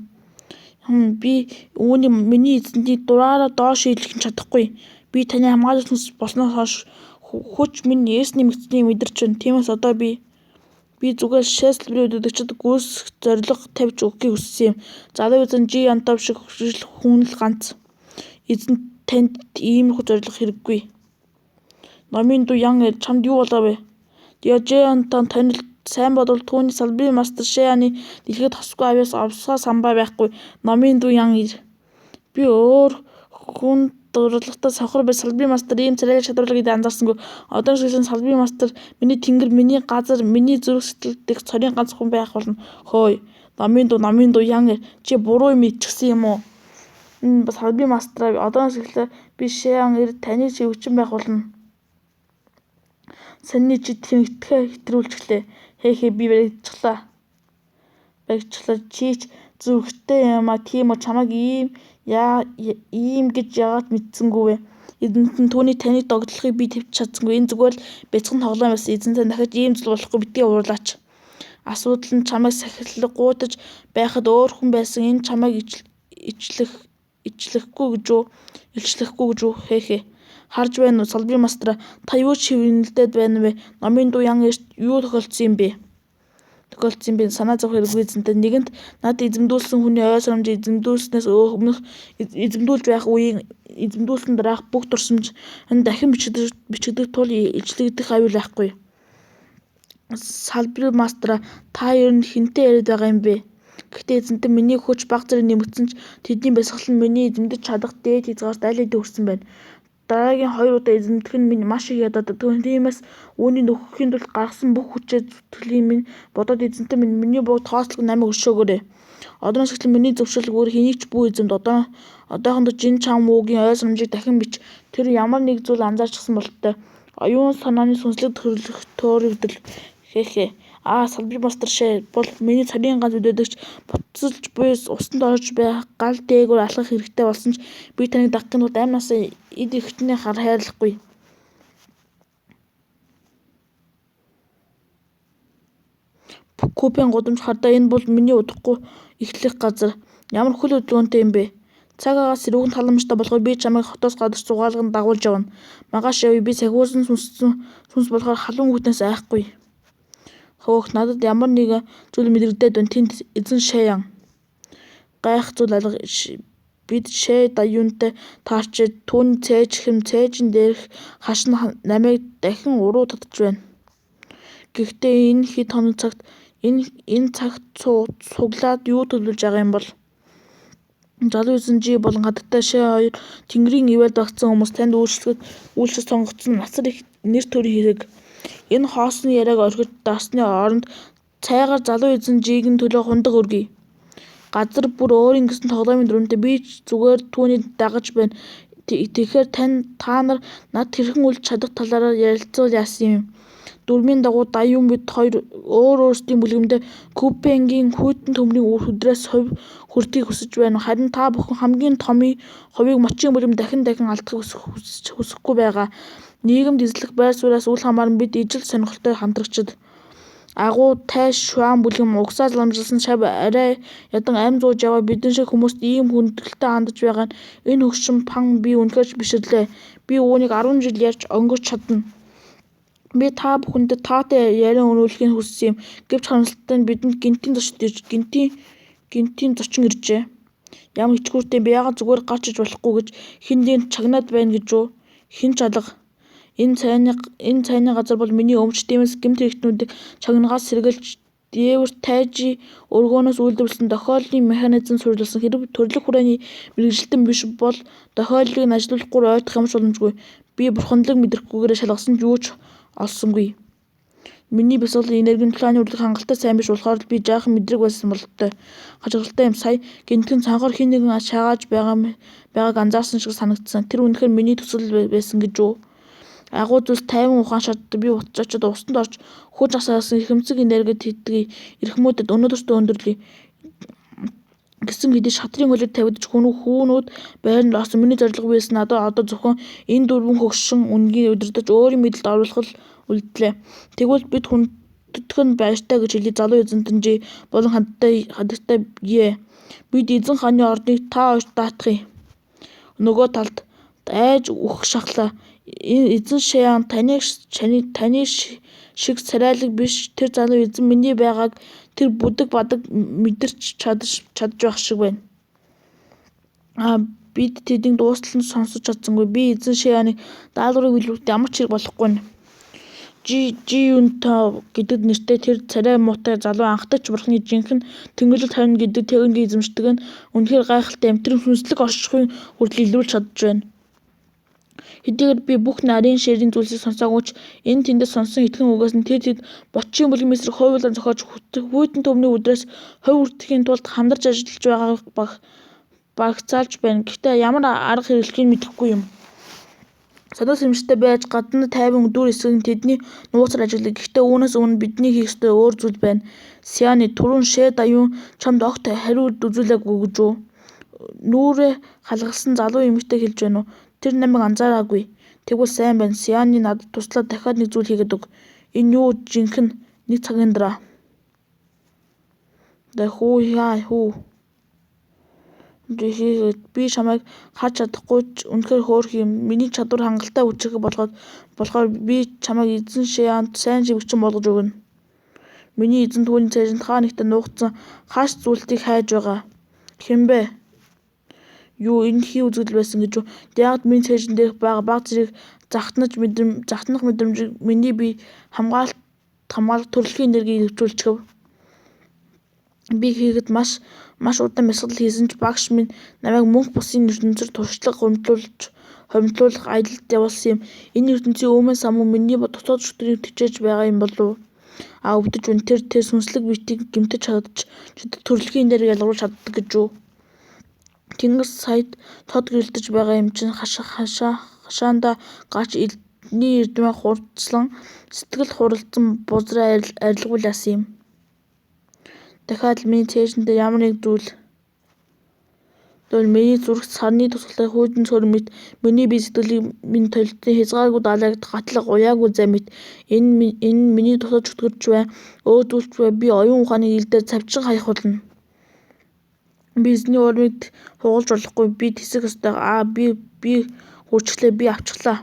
Би үүний миний эзэнтний дураараа доош илэрхийлж чадахгүй. Би таны хамгаалагч болсноос хойш хүч минь Есүс нэмэгдсэнийг мэдэрч байна. Тиймээс одоо би зүгээр шээсэлбэрийн өдөгчд гүйс зориг тавьж өгөхийг хүссэн юм. Залуу эзэн Жи Антов шиг хүн л ганц. Эзэн танд иймэрхүү зориг хэрэггүй. Номын дүү Ян чамд юу болоо вэ? Жи Антон танил сайн бодвол түүний салбарын мастер Шеяны дэлхийд тосгүй авьяас овсгоо самбай байхгүй. Номын дүү Ян би өөр хүн дурлалтай сохор бай салбарын мастер ийм царайлаг чадварлаг гэдээ анзаарсангүй. Одоо шилэн салбарын мастер миний тэнгэр, миний газар, миний зүрх сэтгэл дэх цорын ганц хүн байх болно. Хөөе. Номын дүү Ян чи буруу юм ичгсэн юм уу? Салбарын мастер одоо шилэн би Шеян таныг шивгчин байх болно. Саний чи тэнэгтгэ хэтрүүлчихлээ. Хээ би баригдчихлаа. Чич зүрхтэй юм а тийм үү чамайг ийм гэж яагаад мэдсэнгүй вэ? Эзэнт нь түүний таныг догдлохыг би тавьж чадсангүй. Энэ зүгээр л бяцхан тоглоом байсан. Эзэнтэй дахиж ийм зүйл болохгүй битгий уурлаач. Асуудал нь чамайг сахилах гуйтаж байхад өөр хүн байсан. Энэ чамайг ичлэхгүй гэж үү? Хээ. Харж байна уу салбарын мастер та юу ч хөвнөлдөд байна вэ? Номын дүү Ян юу тохиолдсон юм бэ? Санаа зовх хэрэггүй эзэнтэй. Нэгэнт над эзэмдүүлсэн хүний ой санамж эзэмдүүлснээс өмнөх эзэмдүүлж байх үеийн эзэмдүүлсэн дараах бүх дурсамж дахин бичигдэх тул ижлэгдэх аюул байхгүй. Салбарын мастер та ер нь хинтээ яриад байгаа юм бэ? Гэхдээ эзэнтэй миний хүч бага зэрэг нэмэгдсэн ч тэдний бясалгал нь миний эзэмдэж чадах дээд хязгаарт аль хэдийн хүрсэн байна. Дараагийн 2 удаа эзэмдэх нь минь маш их ядаад. Тиймээс үүнийг нөхөхийн тулд гаргасан бүх хүчээ зүтгэлийн минь бодоод эзэнтэй минь миний бүгд тооцлог намайг өршөөгөөрэй. Одооноос эхлэн миний зөвшөөрөл өөр хэнийг ч бүү эзэмд одоохондоо жин чам уугийн ой санамжийг дахин бич. Тэр ямар нэг зүйл анзаарчихсан бололтой. Оюун санааны сүнслэг төөрөгдөл. Хээ. Салбарын мастер бол миний царийн ганц үдээдэгч буцалж буй усанд орж байх гал дээгүүр алхах хэрэгтэй болсон ч би таныг дагахын тулд амь насаа эд эрхтний хайрлахгүй. Купен гудамж хардаа энэ бол миний удахгүй эхлэх газар. Ямар хөл өдрөөнтэй юм бэ? Цаг агаас сэрүүгэн таламжтай болохоор би чамайг хотоос гадарч зугаалган дагуулж явна. Магаш явъя би сахиусан сүнс болохоор халуун хүтнээс айхгүй. Хөөх надад ямар нэг зүйл мэдрэгдээд байна. Тэнд эзэн Шеян. Гайх зүйл алга бид Шээ даюунтай таарч түүний цээжин дээрх хашин намайг дахин уруу татж байна. Гэхдээ энэ хэд хоног цагт энэ цагт суглаад юу төлөвлөж байгаа юм бол? Залуу эзэн Жи болон гадагтай Шээ хоёр тэнгэрийн ивэлд багтсан хүмүүс танд үйлчлэж сонгогдсон насар их нэр төрийн хэрэг. Энэ хоосны яриаг орхиж дарсны оронд цайгаар залуу эзэн Жиг нь төлөө хундаг өргөе. Газар бүр өөрийн гэсэн тоглоомын дүрмтэй би зүгээр түүнийг дагаж байна. Тэгэхээр та нар над хэрхэн үлж чадах талаараа ярилцвал яасан юм. Дүрмийн дагуу даюун бид хоёр өөрсдийн бүлгэмдээ Купенгийн хүйтэн төмрийн өдрөөс хүртгийг хүсэж байна. Харин та бүхэн хамгийн томын хувийг мочийн бүлгэм дахин алдахыг хүсэхгүй байгаа. Нийгэмд эзлэх байр сууриас үл хамааран бид ижил сонирхолтой хамтрагчид. Агуу тайш шуан бүлгэм угсаа ламжилсан шав арай ядан амь зууж яваа бидэн шиг хүмүүст ийм хүндэтгэлтэй хандаж байгаа нь энэ хөгшин пан би үнэхээр бишрлээ. Би үүнийг 10 жил ярьж өнгөрч чадна. Би та бүхэндээ таатай яриан өнөөлөхийг хүссэн юм. Гэвч харамсалтай нь бидэнд гинтийн зочин иржээ. Ямар ичгүүртэй би яагаад зүгээр гарч иж болохгүй гэж хиндийн чагнаад байна гэж үү? Хин ч алга. Энэ цайны газар бол миний өмч. Тиймээс гэмт хэрэгтнүүдийг чагнагаас сэргэлж дээвэр тайжи өргөөнөөс үйлдвэрлэсэн тохиоллын механизм суурилсан. Хэрэв төрөлх хүрээний мэргэжилтэн биш бол тохиоллыг нь ажилуулахгүй ойлгох юмш боломжгүй. Би бурханлаг мэдрэхгүйгээр шалгасан ч юу ч олсонгүй. Миний бясалгал энергийн планы үрлэг хангалттай сайн биш болохоор би жаахан мэдрэг байсан бололтой. Хачиргалтай юм. Сая гинтгэн цанхаар хэн нэгэн шаагааж байгааг анзаарсан шиг санагдсан. Тэр үнэхээр миний төсөл байсан гэж үү? Агуу зүйлс тайван ухаан шатдаг би буцаж очоод усанд орж хүч асаасан эрхэмцэг энергид хийдгийг эрхмүүдэд өнөөдөртөө өндөрлөе гэсэн хэдий шатрын хөлөд тавигдж хүүнүүд байранд орсон. Миний зорилго байсан одоо зөвхөн энэ дөрвөн хөгшин үнгийн удирдаж өөрийн мэдэлд оруулах үлдлээ. Тэгвэл бид нь баяртай гэж хэлий залуу эзэнтэнжи болон хандтай гээ. Бид эзэн хааны орныг та хоёрт даатгая. Нөгөө талд айж үхэх шахлаа. Эзэн Шаян таны шиг царайлаг биш. Тэр залуу эзэн миний байгааг тэр бүдэг бадаг мэдэрч чадж байх шиг байна. Бид тэднийг дуустал нь сонсож чадсангүй. Би эзэн Шаяныг даалгаврыг илүүхтэй ямар ч хэрэг болохгүй нь. Жиюнта гэдэг нэртэй тэр царай муутай залуу анхдагч бурхны жинхэнэ тэнгэрлэгт харина гэдэг техникийг эзэмшдэг нь үнэхээр гайхалтай амтрын хүнслэг оршихуйн хүртэл илрүүлж чадж байна. Хэдийгээр би бүх нарийн ширийн зүйлсийг сонсоогүй ч энэ тэндээс сонсон итгэн үгээс нь тэд бочийн бүлэг мэсрэг хууйлан зохиож хүйтэн төмний өдрөөс хувь үрдэхийн тулд хамдарч ажиллаж байгааг багцаалж байна. Гэхдээ ямар арга хэрэглэхийг мэдэхгүй юм. Санаа сэрэмжтэй байж гадна тайван дүр эсрэг нь тэдний нууцаар ажилладаг. Гэхдээ үүнээс өмнө бидний хийх ёстой өөр зүйл байна. Сианы түрүүн Шэ Даюн чамд огт хариу үзүүлээгүй гэж үү? Нүрээ халгалсан залуу эмэгтэй хэлж байна уу? Тэр намайг анзаараагүй. Тэгвэл сайн байна. Сианы надад туслаад дахиад нэг зүйл хийгээд өг. Энэ юу жинхэнэ нэг цагийн дараа. Би чамайг харж чадахгүй ч үнэхээр хөөрх юм. Миний чадвар хангалттай хүчрэх болохоор би чамайг эзэн Шаянд сайн живэгчин болгож өгнө. Миний эзэн түүний цайжинд хаа нэгтээ нуугдсан хааш зүйлтийг хайж байгаа. Хэмбэ? Юу энэ хий үзэгдэл байсан гэж үү? Яагаад миний цайжин дээрх байгаа баг зэрэг захтнах мэдрэмжийг миний бие хамгаалах төрөлхийн энергийг нэвтрүүлчихв. Би хийхэд маш удаан бясалгал хийсэн ч багш минь намайг мөнх бусын ертөнцөөр туршлага хомдлуулах аялалд явуулсан юм. Энэ ертөнцийн өөмөн самуу миний дотоод шүтрийг төвчээж байгаа юм болов. Өвдөж байна. Тэр сүнслэг биетийг гэмтэж чаддаг төрөлхийн энерги ялгаруулж чаддаг гэж үү? Тэнгэр саяд тод гэрэлтэж байгаа юм чинь хашаанда гарч элдний эрдмээ хурцлан сэтгэл хуралцсан бузраа арилгуул яасан юм. Дахиад л миний цээжин дээр ямар нэг зүйл миний зүрхт сарны тусгалтай хүйдэн цорын мэт миний бие сэтгэлийг минь толилтын хязгааргүй даалгад гатлах уяагүй зай мэт энэ миний дотоод чөтгөрч бай. Өөдүүлж бай. Би оюун ухааны ил дээр цавчин хаях болно. Би эзний урмыг хугалж болохгүй. Би тэсэх ёстой. Би хурцлаа. Би авчихлаа.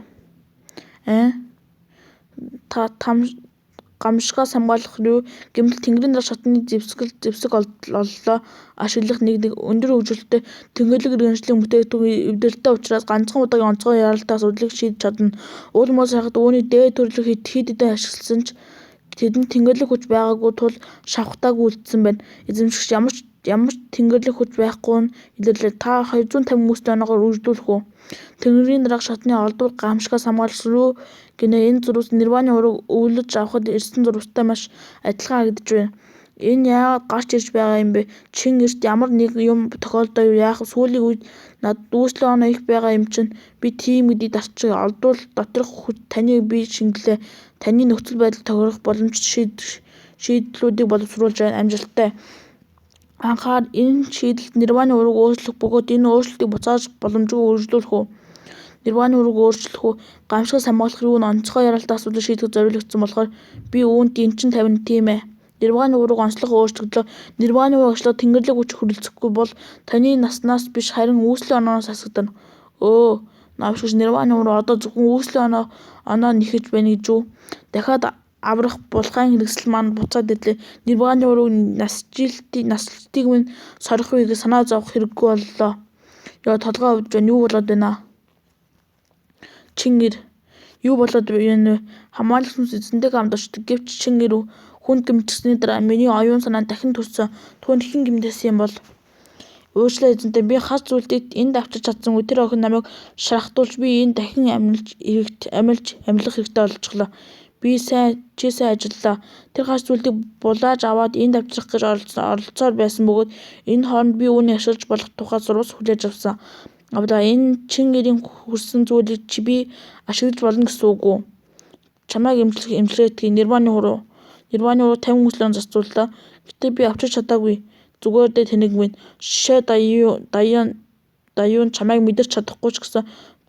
Гамшигаас хамгаалах руу гэмтэл тэнгэрийн дарга шатны зэвсэг оллоо ашиглах нэг өндөр хөгжилтэй тэнгэрлэг иргэншлийн бүтээгдэхүүн эвдэрэлтэй учраас ганцхан удаагийн онцгой яралтаас үдлийг шийдэж чадна. Уул муу сайхад үүний дээд төрлөг хэд хэдэн ашигласан ч тэдэнд тэнгэрлэг хүч байгаагүй тул шавхтаагүй үлдсэн байна. Эзэмшигч ямар ч тэнгэрлэг хүч байхгүй нь илэрлээ. Та 250 хүмүүстэй оноогоор үргэлжлүүлэх үү? Тэнгэрийн дарга шатны олдвор гамшигаас хамгаалах руу гинэ энэ зурвас нирваны ураг өвлөж авахд ирсэн зурвастай маш адилхан харагдаж байна. Энэ яагаад гарч ирж байгаа юм бэ? Чин эрт ямар нэг юм тохиолдоо юу? Яах сүүлийн үед надад үүслийн оноо их байгаа юм чинь би тийм гэдгийг дарчих олдвол доторх хүч таныг би шингэлээ. Таны нөхцөл байдал тохирох боломжтой шийдлүүдийг боловсруулж байна. Амжилттай. Анхаар энэ шийдэлд нирваны ураг өөрчлөх бөгөөд энэ өөрчлөлтийг буцааж боломжгүй үргэлжлүүлэх үү? Нирваны ураг өөрчлөх үү? Гамшигаас хамгаалах руу онцгой яралтай асуудал шийдэх зориулагдсан болохоор би үүнд энчин тавина тийм ээ. Нирваны ураг онцлог өөрчлөгдлөө. Нирваны ураг ажлаа тэнгэрлэг хүч хүрэлцэхгүй бол таны наснаас биш харин үүслийн онооноос асагдана. Навшигч нирваны ураг одоо зөвхөн үүслийн оноо нэхэж байна гэж үү? Дахиад аврах булгаан хэрэгсэл маань буцаад ирлээ. Нирваны ураг наслалтыг минь сорих үеийг санаа зовох хэрэггүй боллоо. Толгой өвдөж байна. Юу болоод байна? Чингэр. Юу болоод байна вэ? Хамгаалах сүнс эзэнтэйгээ хамт очдог. Гэвч Чингэр хүнд гэмтсэний дараа миний оюун санаа дахин төрсөн. Түүнд хэн гэмтээсэн юм бол? Уучлаа эзэнтэй. Би хас зүйлдийг энд авчирч чадсангүй. Тэр охин намайг шархтуулж би энд дахин амьлах хэрэгтэй болчихлоо. Чи сайн ажиллалаа. Тэр хас зүйлийг булааж аваад энд авчрах гэж оролцоор байсан бөгөөд энэ хооронд би үүнийг ашиглаж болох тухай зурвас хүлээж авсан. Энэ Чингэрийн хүрсэн зүйлийг чи би ашиглаж болно гэсэн үг үү? Чамайг эмчилгээдгий. Нирваны ураг 50 хүслэн зарцууллаа. Гэтэ би авчирч чадаагүй. Зүгээр дээ тэнэг минь. Шэ Даюн чамайг мэдэрч чадахгүй ч гэсэн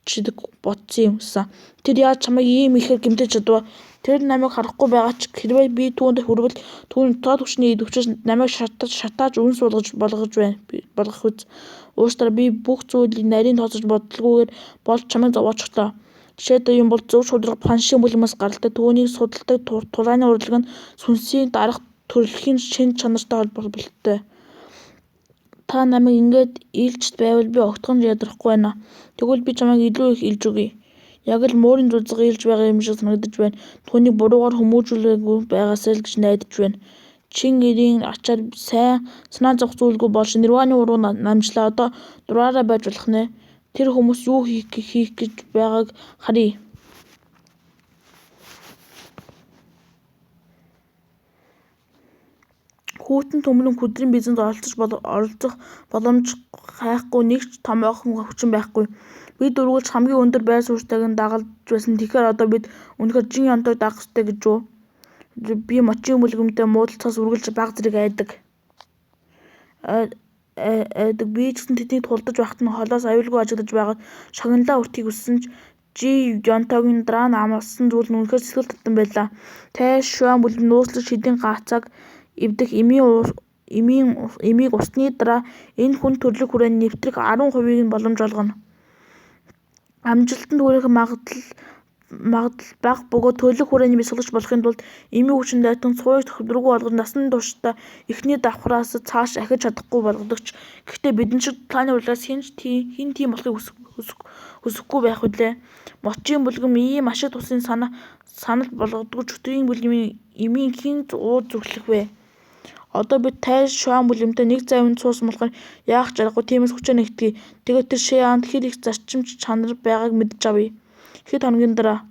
чидэг ботсон юм гэсэн. Тэр яаж чамайг ийм ихээр гэмтэж чадваа? Тэр намайг харахгүй байгаа ч хэрвээ би түүнд хүрвэл түүний тод хүчний идэвхжиж намайг шатааж үнс болгох үз. Ууштараа би бүх зүйлийг нарийн тооцож бодлогүйгээр болж чамайг зовоочглоо. Жишээдээ юм бол зөв шударга паншийн бүлэмээс гаралтай түүнийг судалдаг тулааны урдлаг нь сүнсийг дарах төрөлхийн шин чанартай холбогдолтой. Та намайг ингээд илчт байвал би огтхон ядрахгүй байна. Тэгвэл би чамайг илүү их илж өгье. Яг л муурын зүзэг илж байгаа юм шиг санагдаж байна. Түүнийг буруугаар хүмүүжүүлээгүй байгаасай л гэж найдаж байна. Чин эрийн ачаар сайн санаа зовх зүйлгүй болж нирваны уруу намжлаа одоо дураараа байж болох нэ. Тэр хүмүүс юу хийх гэж байгааг харъя. Хүүтэн төмрөн хүдрийн бизнест оролцох боломж хайхгүй нэг ч томоохон хүчин байхгүй. Бид дөрвөлж хамгийн өндөр байр суурьтайг нь дагалж байсан. Тэгэхээр одоо бид үнэхээр жин янтойг дагах ёстой гэж үү? Би мочийн бүлгэмтэй муудалцахаас үргэлж баг зэрэг айдаг. Би ч гэсэн тэднийг тулдаж байхад нь холоос аюулгүй ажиглаж байгаад шагналаа өртөхийг хүссэн ч жи янтойгийн дараа нь амласан зүйл нь үнэхээр сэтгэл татсан байлаа. Тайш шуан бүлэм нууцлаж шидийн гацааг эвдэх эмийг усны дараа энэ хүн төрлөх хүрээний нэвтрэх 10%-ийг нь боломж олгоно. Амжилтанд хүрэх магадлал бага бөгөөд төрлөх хүрээний бясалгач болохын тулд эмийн хүчин дайтан цуурыг төвдрөггүй болгож насан туршдаа эхний давхраас цааш ахиж чадахгүй болгодогч. Гэхдээ бидэн шиг планы урлагаас хин тийм болохыг хүсэхгүй байх үлээ. Мочийн бүлгэм ийм ашиг тусын санал болгодогч чөтгөрийн бүлгэмийн эмийн хин уур зүглэх вэ? Одоо бид тайш шуан бүлэмтэй нэг завинд суусан болохоор яах ч аргагүй тиймээс хүчээ нэгтгэе. Тэгээд тэр шианд хэр их зарчимч чанар байгааг мэдэж авъя. Хэд хоногийн дараа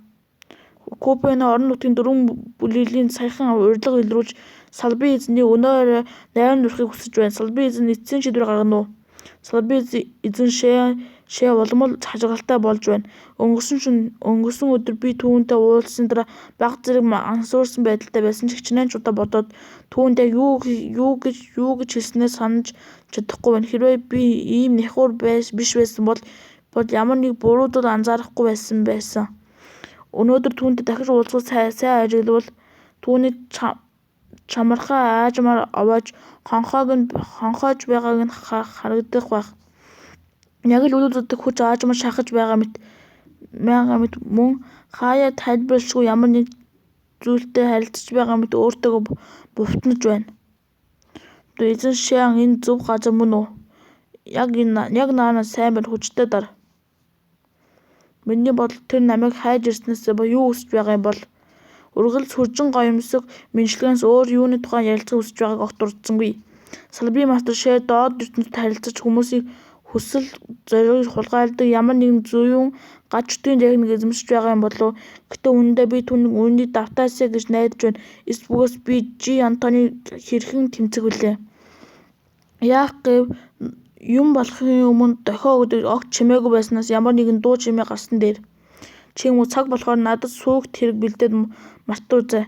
Копены орон нутгийн 4 бүлэглэлийн саяхан урилга илрүүлж Салбын эзний өнөө орой найран дүрхийг хүсэж байна. Салбын эзэн эцсийн шийдвэр гаргана уу? Салбын эзэн шээ улмал хажиргалтай болж байна. Өнгөрсөн өдөр би түүнтэй уулзсны дараа бага зэрэг ансуурсан байдалтай байсан ч хичнээн ч удаа бодоод түүнд яг юу гэж хэлснээ санаж чадахгүй байна. Хэрвээ би ийм нэхур биш байсан бол ямар нэг буруу зүйл анзаарахгүй байсан. Өнөөдөр түүнтэй дахиж уулзах сайн ажиглавал түүний чамархаа аажмаар овоож хонхоож байгааг нь харагдах байх. Яг л үл үзэгдэх хүч аажмаар шахаж байгаа мэт мөн хаяа тайлбарлашгүй ямар нэг зүйлтэй харилцаж байгаа мэт өөртөөгөө бувтнаж байна. Эзэн шиан энэ зөв газар мөн үү? Яг наанаас сайн байна хүчтэй дар. Миний бодол тэр намайг хайж ирснээсээ юу хүсэж байгаа юм бол ургал сүржин гоёмсог мэнчилгээнээс өөр юуны тухай ярилцах хүсэж байгааг огт дурдсангүй. Салбын мастер шээ доод ертөнцид харилцаж хүмүүсийг хүсэл зориг хулгайлдаг ямар нэгэн зүүн гач чөтгөрийн техник эзэмшиж байгаа юм болов. Гэтэ үнэндээ би түүнийг үнэнийг давтаасаа гэж найдаж байна. Эс бөгөөс би жи антоны хэрхэн тэмцэх вүлээ? Яах гэв юм болохын өмнө дохио өгдөг огт чимээгүй байснаас ямар нэгэн дуу чимээ гарсан дээр. Чи юм уу цаг болохоор надад сүйгт хэрэг бэлдээд мартуузай.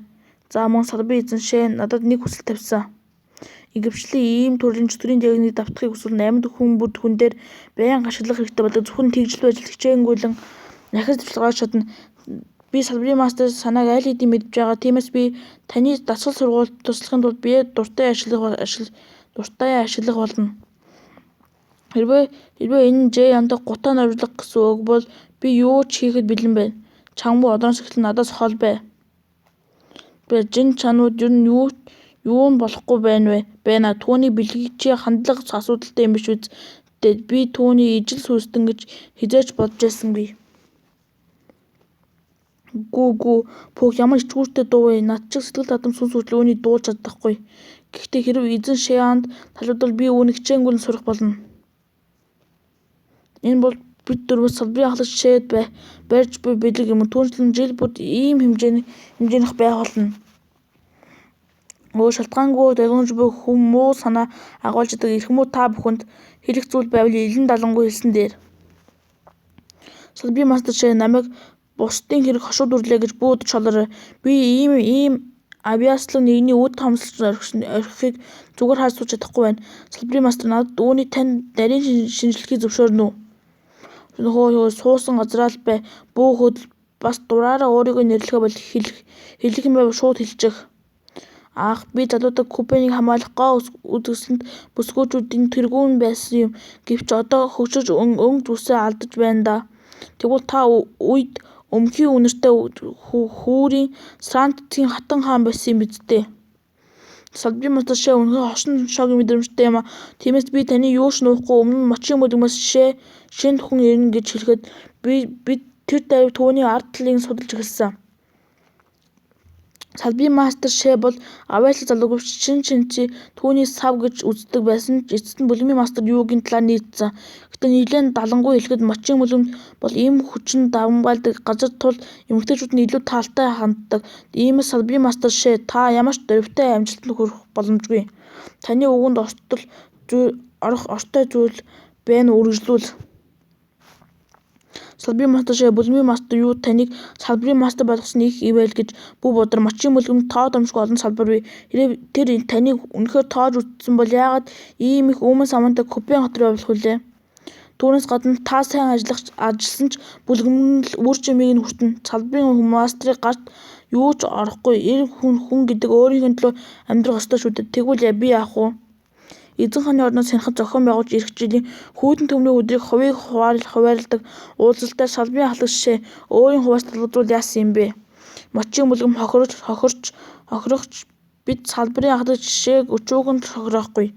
За мөн салбын эзэн шээ надад нэг хүсэл тавьсан. Ихэвчлэн ийм төрлийн чөтгөрийн техник давтахыг хүсвэл 8 хүн дээр байнга ашиглах хэрэгтэй болдог. Зөвхөн тэгжил ажил хичээнгүйлэн нахис төвлөгөөж чадна. Би салбарын мастер санааг аль хэдийн мэдж байгаа. Тиймээс би таны дасгал сургуульд туслахын тулд бие дуртай ашиглах болно. Хэрвээ энэ Ж яндаг гутаа наврлах гэсэн үг бол би юу ч хийхэд бэлэн байна. Чамгүй одоос эхлэн надаас хол бай. Жин чанууд ер нь юу нь болохгүй байна. Түүний бэлгийг чи хандлах асуудалтай юм биш үз. Би түүний ижил сүнстэн гэж хизээч бодож байсангүй. Гүү пөөх ямар ичгүүртэй дуу вэ? Над чиг сэтгэл татам сүнс хүртэл үүнийг дуулж чадахгүй. Гэхдээ хэрв эзэн шианд талбайвал би үүнийг хичээнгүйлэн сурах болно. Энэ бол бид дөрвөөс салбарын ахлагч шээд барьж буй бэлэг юм. Түүнчлэн жил бүр ийм хэмжээнх байх болно. Шалтгаангүй дагнаж буй хүм муу санаа агуулж идэг эрхмүү та бүхэнд хэлэх зүйл байвал илэн далангүй хэлсэн дээр. Салбарын мастер шээ намайг бусдын хэрэг хошууд үрлээ гэж буудаж холоорой. Би ийм авиаслаг нэгний үд томсолж орхихыг зүгээр харж сууж чадахгүй байна. Салбарын мастер надад үүнийг танд нарийн шинжилгээг зөвшөөрнө үү? Нөхөө суусан газраа л бай. Бүү бас дураараа өөрийгөө нэрлэхэ бол хэлэх юм байвал шууд хэлчих. Ах, би залуудаг Купенийг хамгаалах гоо үзэсгэлэнт бүсгүүчүүдийн тэргүүн байсан юм. Гэвч одоо хөгжиж өнгө зүсээ алдаж байна да. Тэгвэл та үед өмхийн үнэртэй хүүрийн Срантгийн хатан хаан байсан юм биз дээ. Салбарын мастер шээ үнэхээр хошин шогийн мэдрэмжтэй юм а. Тиймээс би таны юу ч нуухгүй өмнө нь мочин мөдгмөөс шинэ хүн ирнэ гэж хэлэхэд би тэр даруй түүний ард талыг судалж эхэлсэн. Салбарын мастер шээ бол авьяаслаг залуугүй шинчи түүний сав гэж үздэг байсан ч эцэст нь бүлэмийн мастер юугийн талаар нийцсэн. Гэхдээ нэлээд далангуй хэлэхэд мочин мөлөм бол ийм хүчин давамгаалдаг газар тул эмэгтэйчүүд нь илүү таалтай ханддаг. Иймээс салбарын мастер шээ та ямар ч дөрвтэй амжилтанд хүрэх боломжгүй. Таны үгэнд ортой зүйл байна үргэлжлүүл. Салбарын мастер шээ бүлмийн мастер юу таныг салбарын мастер болгосон их ивэл гэж бүү бодроо мочин мөлгөнд тоодомшгүй олон салбар бий. Тэр таныг үнэхээр тоож үзсэн бол яагаад ийм их өмнө самантай Купен хотор явуулах вүлээ? Түүнээс гадна та сайн ажилласан ч бүлгэмн л үр жимийг нь хүртэн. Салбарын мастрыг гарт юу ч орохгүй. Эр хүн гэдэг өөрийнхөө төлөө амьдрах ёстой шүү дээ. Тэгвэл би яах вэ? Эзэн хааны орноос сэнхэж зохион байгуулж ирэх жилийн хүйтэн төмрийн өдрийг хувийг хуваарладаг уулзалтаар салбарын ахлагч шээ өөрийн хуваас талбарзуул яасан юм бэ? Мочин мөлгөм хохирогч бид салбарын ахлагч шээг өчүүгэн хохироохгүй.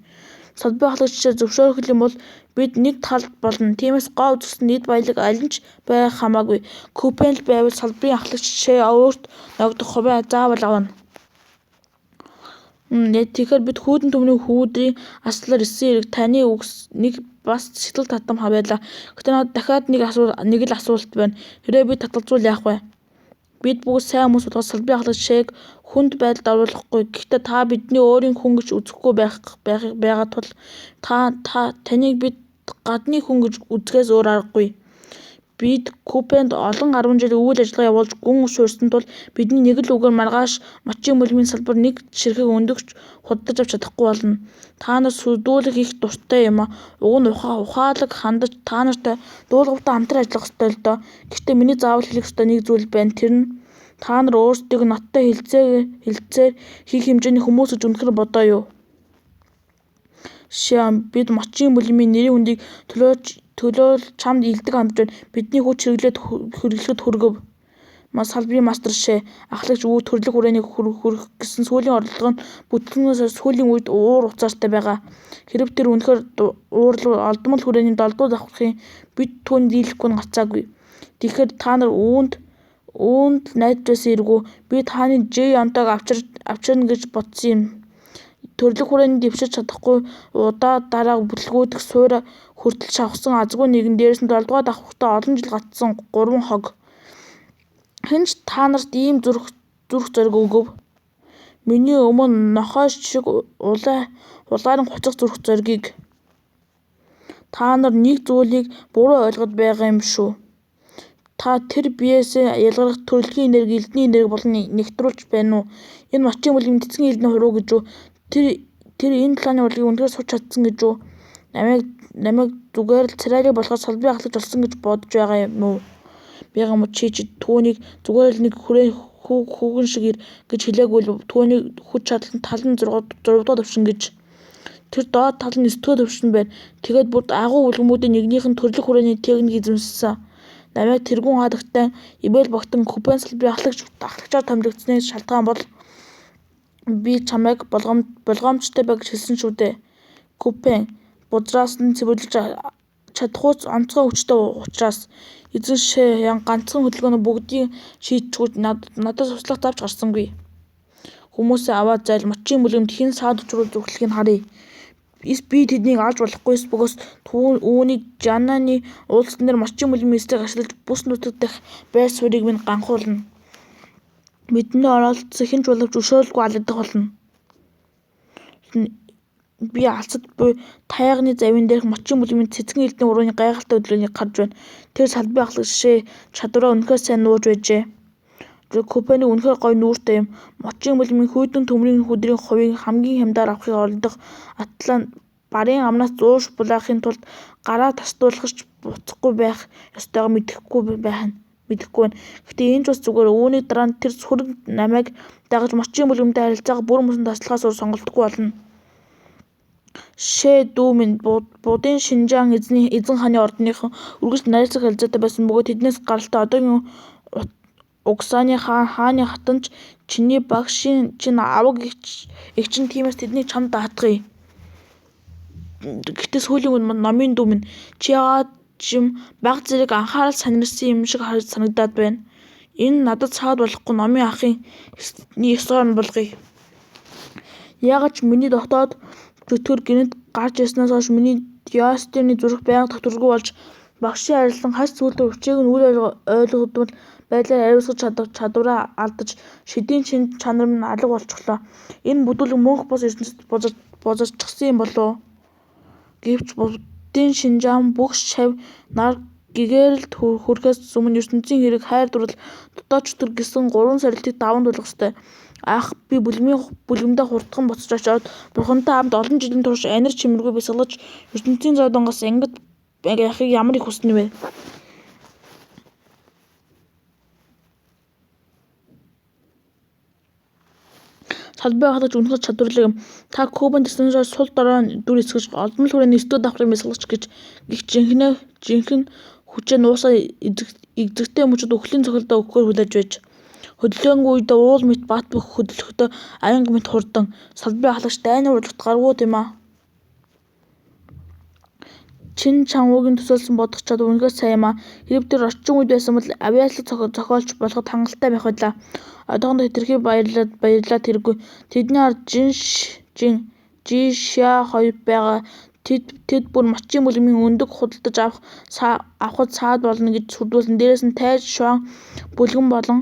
Салбарын ахлагч шээ зөвшөөрөх юм бол бид нэг талд болно. Тиймээс гоо үзэсгэлэн нийт баялаг аль нь ч байх хамаагүй. Купен л байвал салбарын ахлагч шээ өөрт ногдох хувиа заавал авна. Тэгэхээр бид хүйтэн төмрийн хүүдрийн аслаар ирсэн хэрэг таны үгс нэг бас сэтгэл татам байлаа. Гэхдээ надад дахиад нэг л асуулт байна. Хэрвээ би татгалзуул яах вэ? Бид бүгд сайн хүмүүс болгож салбарын ахлагч шээг хүнд байдалд оруулахгүй. Гэхдээ та бидний өөрийн хүн гэж үзэхгүй байгаа тул таныг бид гадны хүн гэж үзэхээс өөр аргагүй. Бид Купенд олон 10 жил үйл ажиллагаа явуулж гүн шуурсан тул бидний нэг л үгээр маргааш мочин мөлмийн салбар нэг ширхэг өндөгч худалдаж авч чадахгүй болно. Та нар сүрдүүлэх их дуртай юм а. Уг нь ухаалаг хандаж та нартай дуулууртай хамтран ажиллах ёстой л доо. Гэхдээ миний заавал хэлэх ёстой нэг зүйл байна. Тэр нь та нар өөрсдийг надтай хэлцээр хийх хэмжээний хүмүүс гэж үнэхээр бодоо юу? Шээ бид мочин мөлмийн нэрийн хүндийг төлөөл чамд илдэг хандж байна. Бидний хүч хэрэглэхэд хүргэв. Салбарын мастер шээ ахлагч үүд төрлөх хүрээнийг хүргэх гэсэн сүүлийн орлого нь бүтлгнээс сүүлийн үед уур уцаартай байгаа. Хэрэв тэр үнэхээр олдмол хүрээний 7 дугаар давхрахын бид түүнд дийлэхгүй нь гацаагүй. Тэгэхээр та нар үүнд найдаж байсан эргүү би тааны J онтойг авчирна гэж бодсон юм. Төрлөх хүрээний дэвшиж чадахгүй удаа дараа бүтлгүүдэх суура хүртэл шавхсан азгүй нэгэн дээрээс нь 7 дугаар давхрахтаа олон жил гацсан 3 хог. Хэн ч та нарт ийм зүрх зориг өгөв. Миний өмнө нохой шиг улаарын хуцах зүрх зоригийг. Та нар нэг зүйлийг буруу ойлгоод байгаа юм шүү. Та тэр биеэсээ ялгарах төрөлхийн энерги, элдний энерги болон нэгтрүүлж байна уу? Энэ мочин мөлмийн цэцгийн элдний хуруу гэж үү? Тэр энэ талааны урлагийг үнэхээр сурч чадсан гэж үү? Намайг зүгээр л царайлаг болгоод салбарын ахлагч болсон гэж бодож байгаа юм уу? Чи түүнийг зүгээр л нэг хүүгэн шиг гэж хэлээгүй л түүний хүч чадал нь тал нь 6 дугаар төвшин гэж. Тэр доод тал нь 9 дугаар төвшин байна. Тэгээд бүр агуу үлгэмүүдийн нэгнийх нь төрлөх хүрээний техник эзэмшсэн. Намайг тэргүүн хадагтай ибэл багтан Купен салбарын ахлагчаар томилогдсны шалтгаан бол би чамайг болгоомжтой бай гэж хэлсэн шүү дээ. Купен бузраас нь цэвэрлэж чадахуйц онцгой хүчтэй учраас эзэн шээ ганцхан хөдөлгөөний бүгдийг шийдчихвэл надаас туслах завж гарсангүй. Хүмүүсээ аваад зайл мочин мөлөмд хэн саад учруулж зүрхлэхийг харъя. Би тэднийг алж болохгүйс бөгөөс үүнийг Жаннаны уулзсан дээр мочин мөлмийн эсрэг ашиглаж бүс нутаг дах байр суурийг минь ганхуулна. Бидний оролцсон хэн ч боловч өшөөрөлгүй алагдах болно. Би алсад буй тайганы завин дээрх мочин мөлмийн цэцгэн элдний урууны гайхалтай хөдөлгөөнийг харж байна. Тэр салбарын ахлагч шээ чадвараа үнэхээр сайн нууж байжээ. Купены үнэхээр гоё нүүртэй юм. Мочин мөлмийн хүйтэн төмрийн хүдрийн хувийг хамгийн хямдаар авахыг оролдох атлан барын амнаас зууш булаахын тулд гараа тасдуулахч буцахгүй байх ёстойгоо мэдэхгүй байна. мэдэхгүй байна. Гэхдээ энэ ч бас зүгээр үүний дараа нь тэр сүрэг намайг дагаж мочийн бүлгэмтэй харилцаагаа бүр мөсөн таслахаас өөр сонголтгүй болно. Шээ дүү минь будын Шинжаан эзэн хааны ордныхон үргэлж найрсаг харилцаатай байсан бөгөөд тэднээс гаралтай одоогийн Угсааны хааны хатан ч чиний багшийн чинь аваг эгч нь тиймээс тэднийг чамд даатгая. Гэхдээ сүүлийн үед номын дүү минь чи яагаад чим баг зэрэг анхаарал санирсан юм шиг санагдаад байна. Энэ надад цаад болохгүй номын ахын ёсоор нь болгоё. Яагаад ч миний дотоод зүтгэр гинэд гарч ирснээс хойш миний Ястины зүрх байнга тогтворгүй болж багшийн харилцан хас зүйлдээ өчэйг нь үл ойлгогдмол байдлаар ариусгах чадвараа алдаж шидийн чин чанар минь алга болчихлоо. Энэ бүдүүлэг мөнх бус ертөнцид бозорчихсан юм болов. Гэвч будын Шинжаан бүх шав нар гэгээрэлд хүрэхээс өмнө ертөнцийн хэрэг хайр дурлал дотоод чөтгөр гэсэн 3 сорилтыг даван туулах ёстой. Ах би бүлгэмдээ хурдхан буцаж очоод бурхантай хамт олон жилийн турш анир чимэргүй бясалгаж ертөнцийн зовдонгоос ангид яхийг ямар их хүснэ вэ? Салбай хатаж үнэхээр чадварлаг юм. Та Кубанд тэснээр сул дорой дүр эсгэж олдмол хүрээний эсдүүд давхрыг бясалгач гих жинхэнэ хүчээ нуусаа эзэгтэй мөчөд өхлийн цохилдоо өгөхөөр хүлээж байж. Хөдөлгөөнгүй үедээ уул мэт бат бөх хөдөлгөхдөө аянга мэт хурдан салбай халагч дайны урлагт гаргуу тийм аа. Чин чанвуугийн төсөөлсөн бодох чадвар үнэхээр сайн юм аа. Хэрэв тэр орчин үед байсан бол авиачлаг зохиолч болоход хангалттай байх байлаа. Одоохондоо хэтэрхий баярлаад хэрэггүй. Тэдний ард Жи Шя хоёр байгаа. Тэд бүр мочийн бүлгэмийн өндөг худалдаж авахд саад болно гэж сүрдүүлсэн. Дээрээс нь тайж шуан бүлгэн болон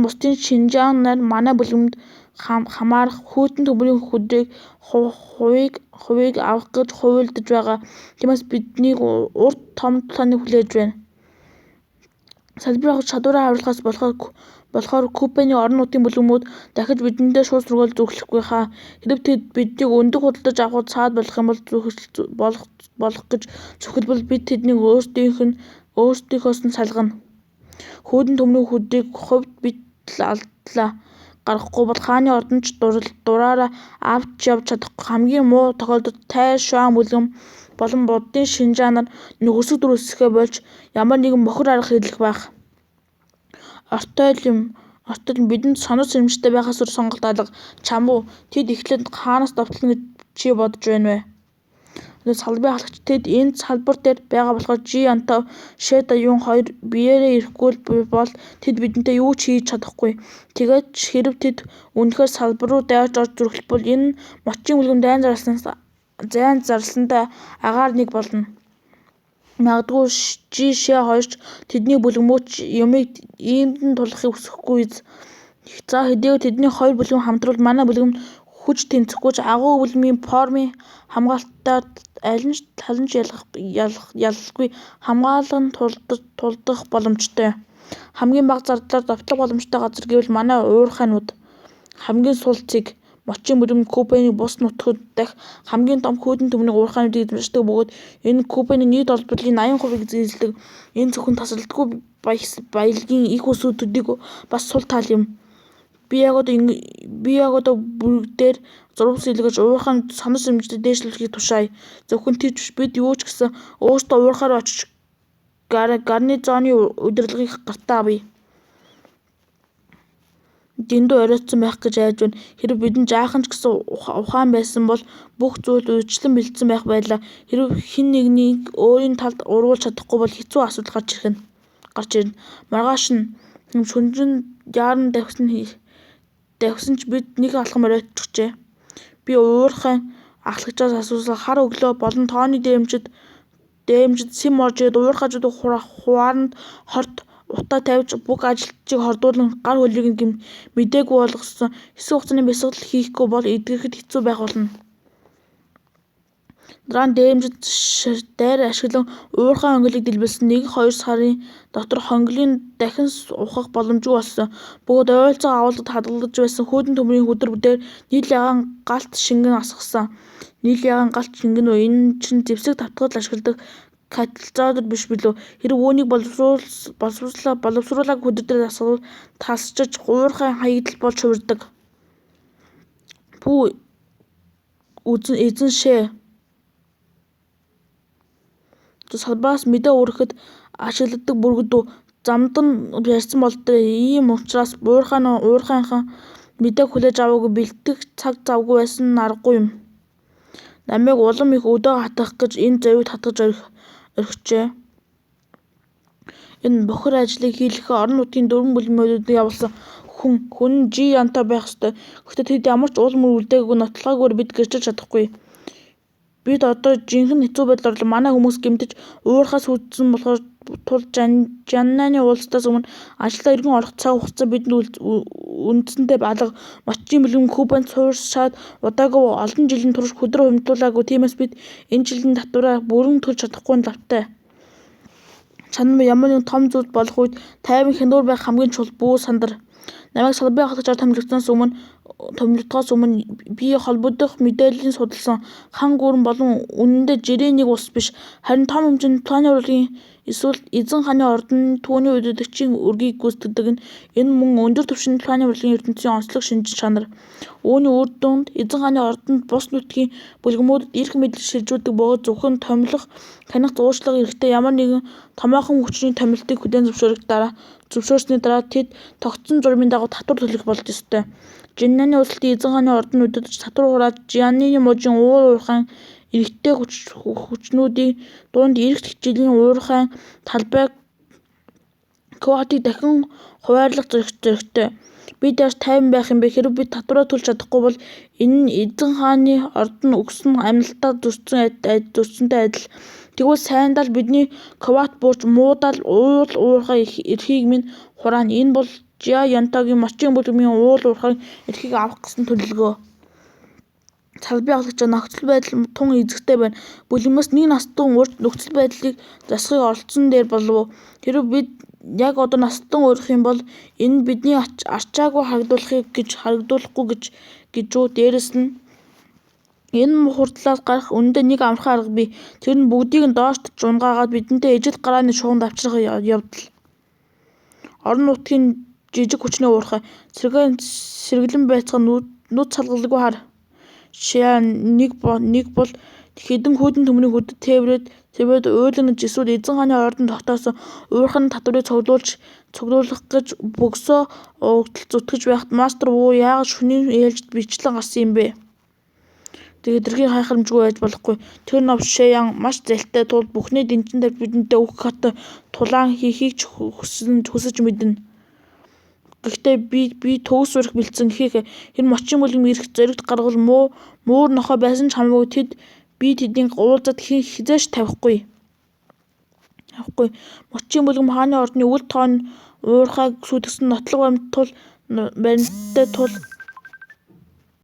бусдын Шинжаан нар манай бүлгэмд хамаарах хүйтэн төмрийн хөдрийг хувийг авах гэж хувиулдаж байгаа. Тиймээс биднийг урт том тооны хүлээж байна. Салбирах чадвараа харуулахаас болохоор Купений орон нутгийн бүлгэмүүд дахиж бидэндээ шууд сургаал зүрхлэхгүй хаа. Хэрэв тэд биднийг өндөг худалдаж авахд саад болох юм болох гэж зөвхөлбөл бид тэднийг өөрсдийнхөөс нь салгана. Хүүдэн төмрийн хөдрийг хувьд бид алдлаа. Гаргахгүй бол хааны ордонч дураараа авч явж чадахгүй. Хамгийн муу тохиолдолд тайж шуан бүлгэм болон будын Шинжаан нар нөхөрсөг дүр өсгөхөө болж ямар нэгэн бохир арга хэрэглэх байх. Ортойл бидэнд сонор сэрэмжтэй байхаас өөр сонголт алга. Чамуу тэд эхлээд хаанаас довтлно гэж чи бодож байна вэ? Салбай халагч тэд энэ салбар дээр байгаа болохоор Жи Антов, Шэ Даюн хоёр биеэрээ ирэхгүй бол тэд бидэнтэй юу ч хийж чадахгүй. Тэгээд хэрэв тэд үнэхээр салбар руу дайрч орж зүрхлэбэл энэ мочийн бүлгэм зайн зарласантай агаар нэг болно. Магадгүй Жи Шэ хоёрч тэдний бүлгэмөөч юмыг иймд тулахыг хүсэхгүй биз. За хэдийгээр тэдний хоёр бүлгэм хамтруул манай бүлгэм хүч тэнцэхгүй ч агуу бүлгэмийн формын хамгаалтаар аль нь талан ч ялалгүй хамгаалан тулдах боломжтой. Хамгийн бага зардлаар довтлох боломжтой газар гэвэл манай уурхайнууд. Хамгийн сул цэг мочийн бүлгэм Купений бус нутгууд дахь хамгийн том хүйтэн төмрийн уурхайнуудыг эзэмшдэг бөгөөд энэ Купений нийт олборлын 80% эзэлдэг. Энэ зөвхөн тасралтгүй баялагын их усүд төдийг бас сул тал юм. Би яг одоо бүрэгдээр зурвас илгэж уурхайнд сонор сэрэмжтэй дээшлүүлэхийг тушаая. Зөвхөн тэр биш бид юу ч гэсэн өөрсдөө уурхайруу очиж гарнизоны удирдлагыг гартаа авъя. Дэндүү оройтсон байх гэж айж байна. Хэрэв бидэнд жаахан ч гэсэн ухаан байсан бол бүх зүйл үржлэн бэлдсэн байх байлаа. Хэрэв хэн нэгнийг өөрийн талд урвуулж чадахгүй бол хэцүү асуудал гарч ирнэ. Маргааш нь шөнөжин яаран давхисан ч бид нэг алхам оройтчихжээ. Би уурхай ахлагчаас асуусан хар өглөө болон тооны дээрэмчид сэм орж ирээд уурхайчдыг хувааранд хорт утаа тавьж бүх ажилтныг хордуулан гар хөлийг мдээгүй болгосон. Хэсэг хугацааны бясалгал хийхгүй бол эдгэрхэд хэцүү байх болно. Дараа нь дээрэмчид дайр ашиглан уурхай хонголыг дэлбэлсэн. 1-2 сарын дотор хонголын дахин ухах боломжгүй болсон. Бөгөөд ойролцоо агуулгад хадгалагдаж байсан хүйтэн төмрийн хөдөр дээр нийл ягаан галт шингэн асгасан. Нийл ягаан галт шингэн үү? Энэ чинь зэвсэг татгал ашигладаг катализатор биш билүү? Хэрэг үүнийг боловсруулаагүй хүдэрдэг дасгал тасчиж уурхайн хаягдал болж хувирдаг. Пүү эзэн шээ. Салбаас мэдээ өргөхөд ашигладаг бүргэдүү замд нь ярьсан болтой. Ийм учраас уурхайнхан мэдээг хүлээж аваагүй бэлтгэх цаг завгүй байсан нь аргагүй юм. Намайг улам их өдөө хатгах гэж энэ завийг татгаж орхижээ. Энэ бохир ажлыг хийлгэхэд орон нутгийн дөрвөн бүлмүүд явуулсан хүн жи янтай байх ёстой. Гэхдээ тэд ямар ч уул мөр үлдээгээгүй нотлохоогүйгээр бид гэрчилж чадахгүй. Бид одоо жинхэнэ хэцүү байдал орлоо. Манай хүмүүс гэмтэж уурхаас үүдсэн болохоор тул Жаннаны уулзалтаас өмнө ажилдаа эргэн орох цаг хугацаа бидэнд үндсэндээ алга. Мочийн бэлгэм Кубанд суурьшаад удаагүй олон жилийн турш хөдрөө хөндлүүлээгүй. Тиймээс бид энэ жилийн татвараа бүрэн төлж чадахгүй нь лавтай. Чанар ямар нэгэн том зүйл болох үед тайван хянуур байх хамгийн чухал бүү сандар. Намайг салбарын ахлагчаар томилогдохоос өмнө би холбогдох мэдээллийг судалсан. Хан гүрэн болон үнэндээ жирийн нэг улс биш. Харин том хэмжээний тооны урлагийн эсвэл эзэн хааны ордны түүний үдирдэгчийн үргийг гүйцэтгэдэг нь. Энэ мөн өндөр түвшиний тооны урлагийн ертөнцийн онцлог шинж чанар. Үүний үр дүнд эзэн хааны ордонд бус нутгийн бүлгэмүүдэд эрх мэдэл шилжүүлдэг бөгөөд зөвхөн томилох, таних зуучлага эрэхтэй ямар нэгэн томоохон хүчний томилтыг хүлээн зөвшөөрсний дараа тэд тогтсон журмын дагуу татвар төлөх болж ёстой. Жаннаны улсуудын эзэн хааны ордон үдирдэж татвар хурааж Жаннаны мужийн уурхайн эрэгтэй хүчнүүдийн дунд эрэгт хичээлийн уурхайн талбай квотыг дахин хуваарлах зоригтой. Бид яаж тайван байх юм бэ? Хэрэв бид татвараа төлж чадахгүй бол энэ нь эзэн хааны ордон өгсөн амлалтаа зөрчсөнтэй адил. Тэгвэл сайндаа л бидний квот буурч муудаал уурхай эрхийг минь хураана. Энэ бол Жиа Янтогийн мочийн бүлгэмийн уурхай эрхийг авах гэсэн төлөвлөгөө. Салбарын ахлагч нөхцөл байдал тун эзэгтэй байна. Бүлгэмээс нэг настан урьд нөхцөл байдлыг засахыг оролдсон дээр болов. Хэрэв бид яг одоо настан урих юм бол энэ бидний арчаагүй харагдуулахгүй гэж үү. Дээрэс нь энэ мухардлаас гарах үнэндээ нэг амархан арга бий. Тэр нь бүгдийг нь доошд унгаагаад бидэнтэй ижил гарааны шугамд авчрах явдал. Орон нутгийн жижиг хүчний уурхай сэргэлэн байцгаа нүд салгалгүй хар. Шиа нэг бол хэдэн хүйдэн төмний хөдөд тээврээд уйлгнаж эсвэл эзэн хааны ордон тогтоосон уурхайн татварыг цуглуулах гэж бөксөө угтал зүтгэж байхад мастер Ву яагаад шөнийн ээлжид бичлэн гарсан юм бэ? Тэгээд эргийн хайхрамжгүй байж болохгүй. Тэр нов Шэян маш залтай тул бүхний дэнжин тавьж бидэнтэй үг хат тулаан хийхийг ч хүсэж мэднэ. Гэхдээ би төгс урих бэлдсэн гэхийг энэ мочийн бүлгэм ирэх зоригт гаргал муур нохой байсан ч хамаагүй би тэдний уулзаад хизээш тавихгүй. Мочийн бүлгэм хааны ордны үл тоон уурхайг сүйтгэсэн нотлог баримттай тул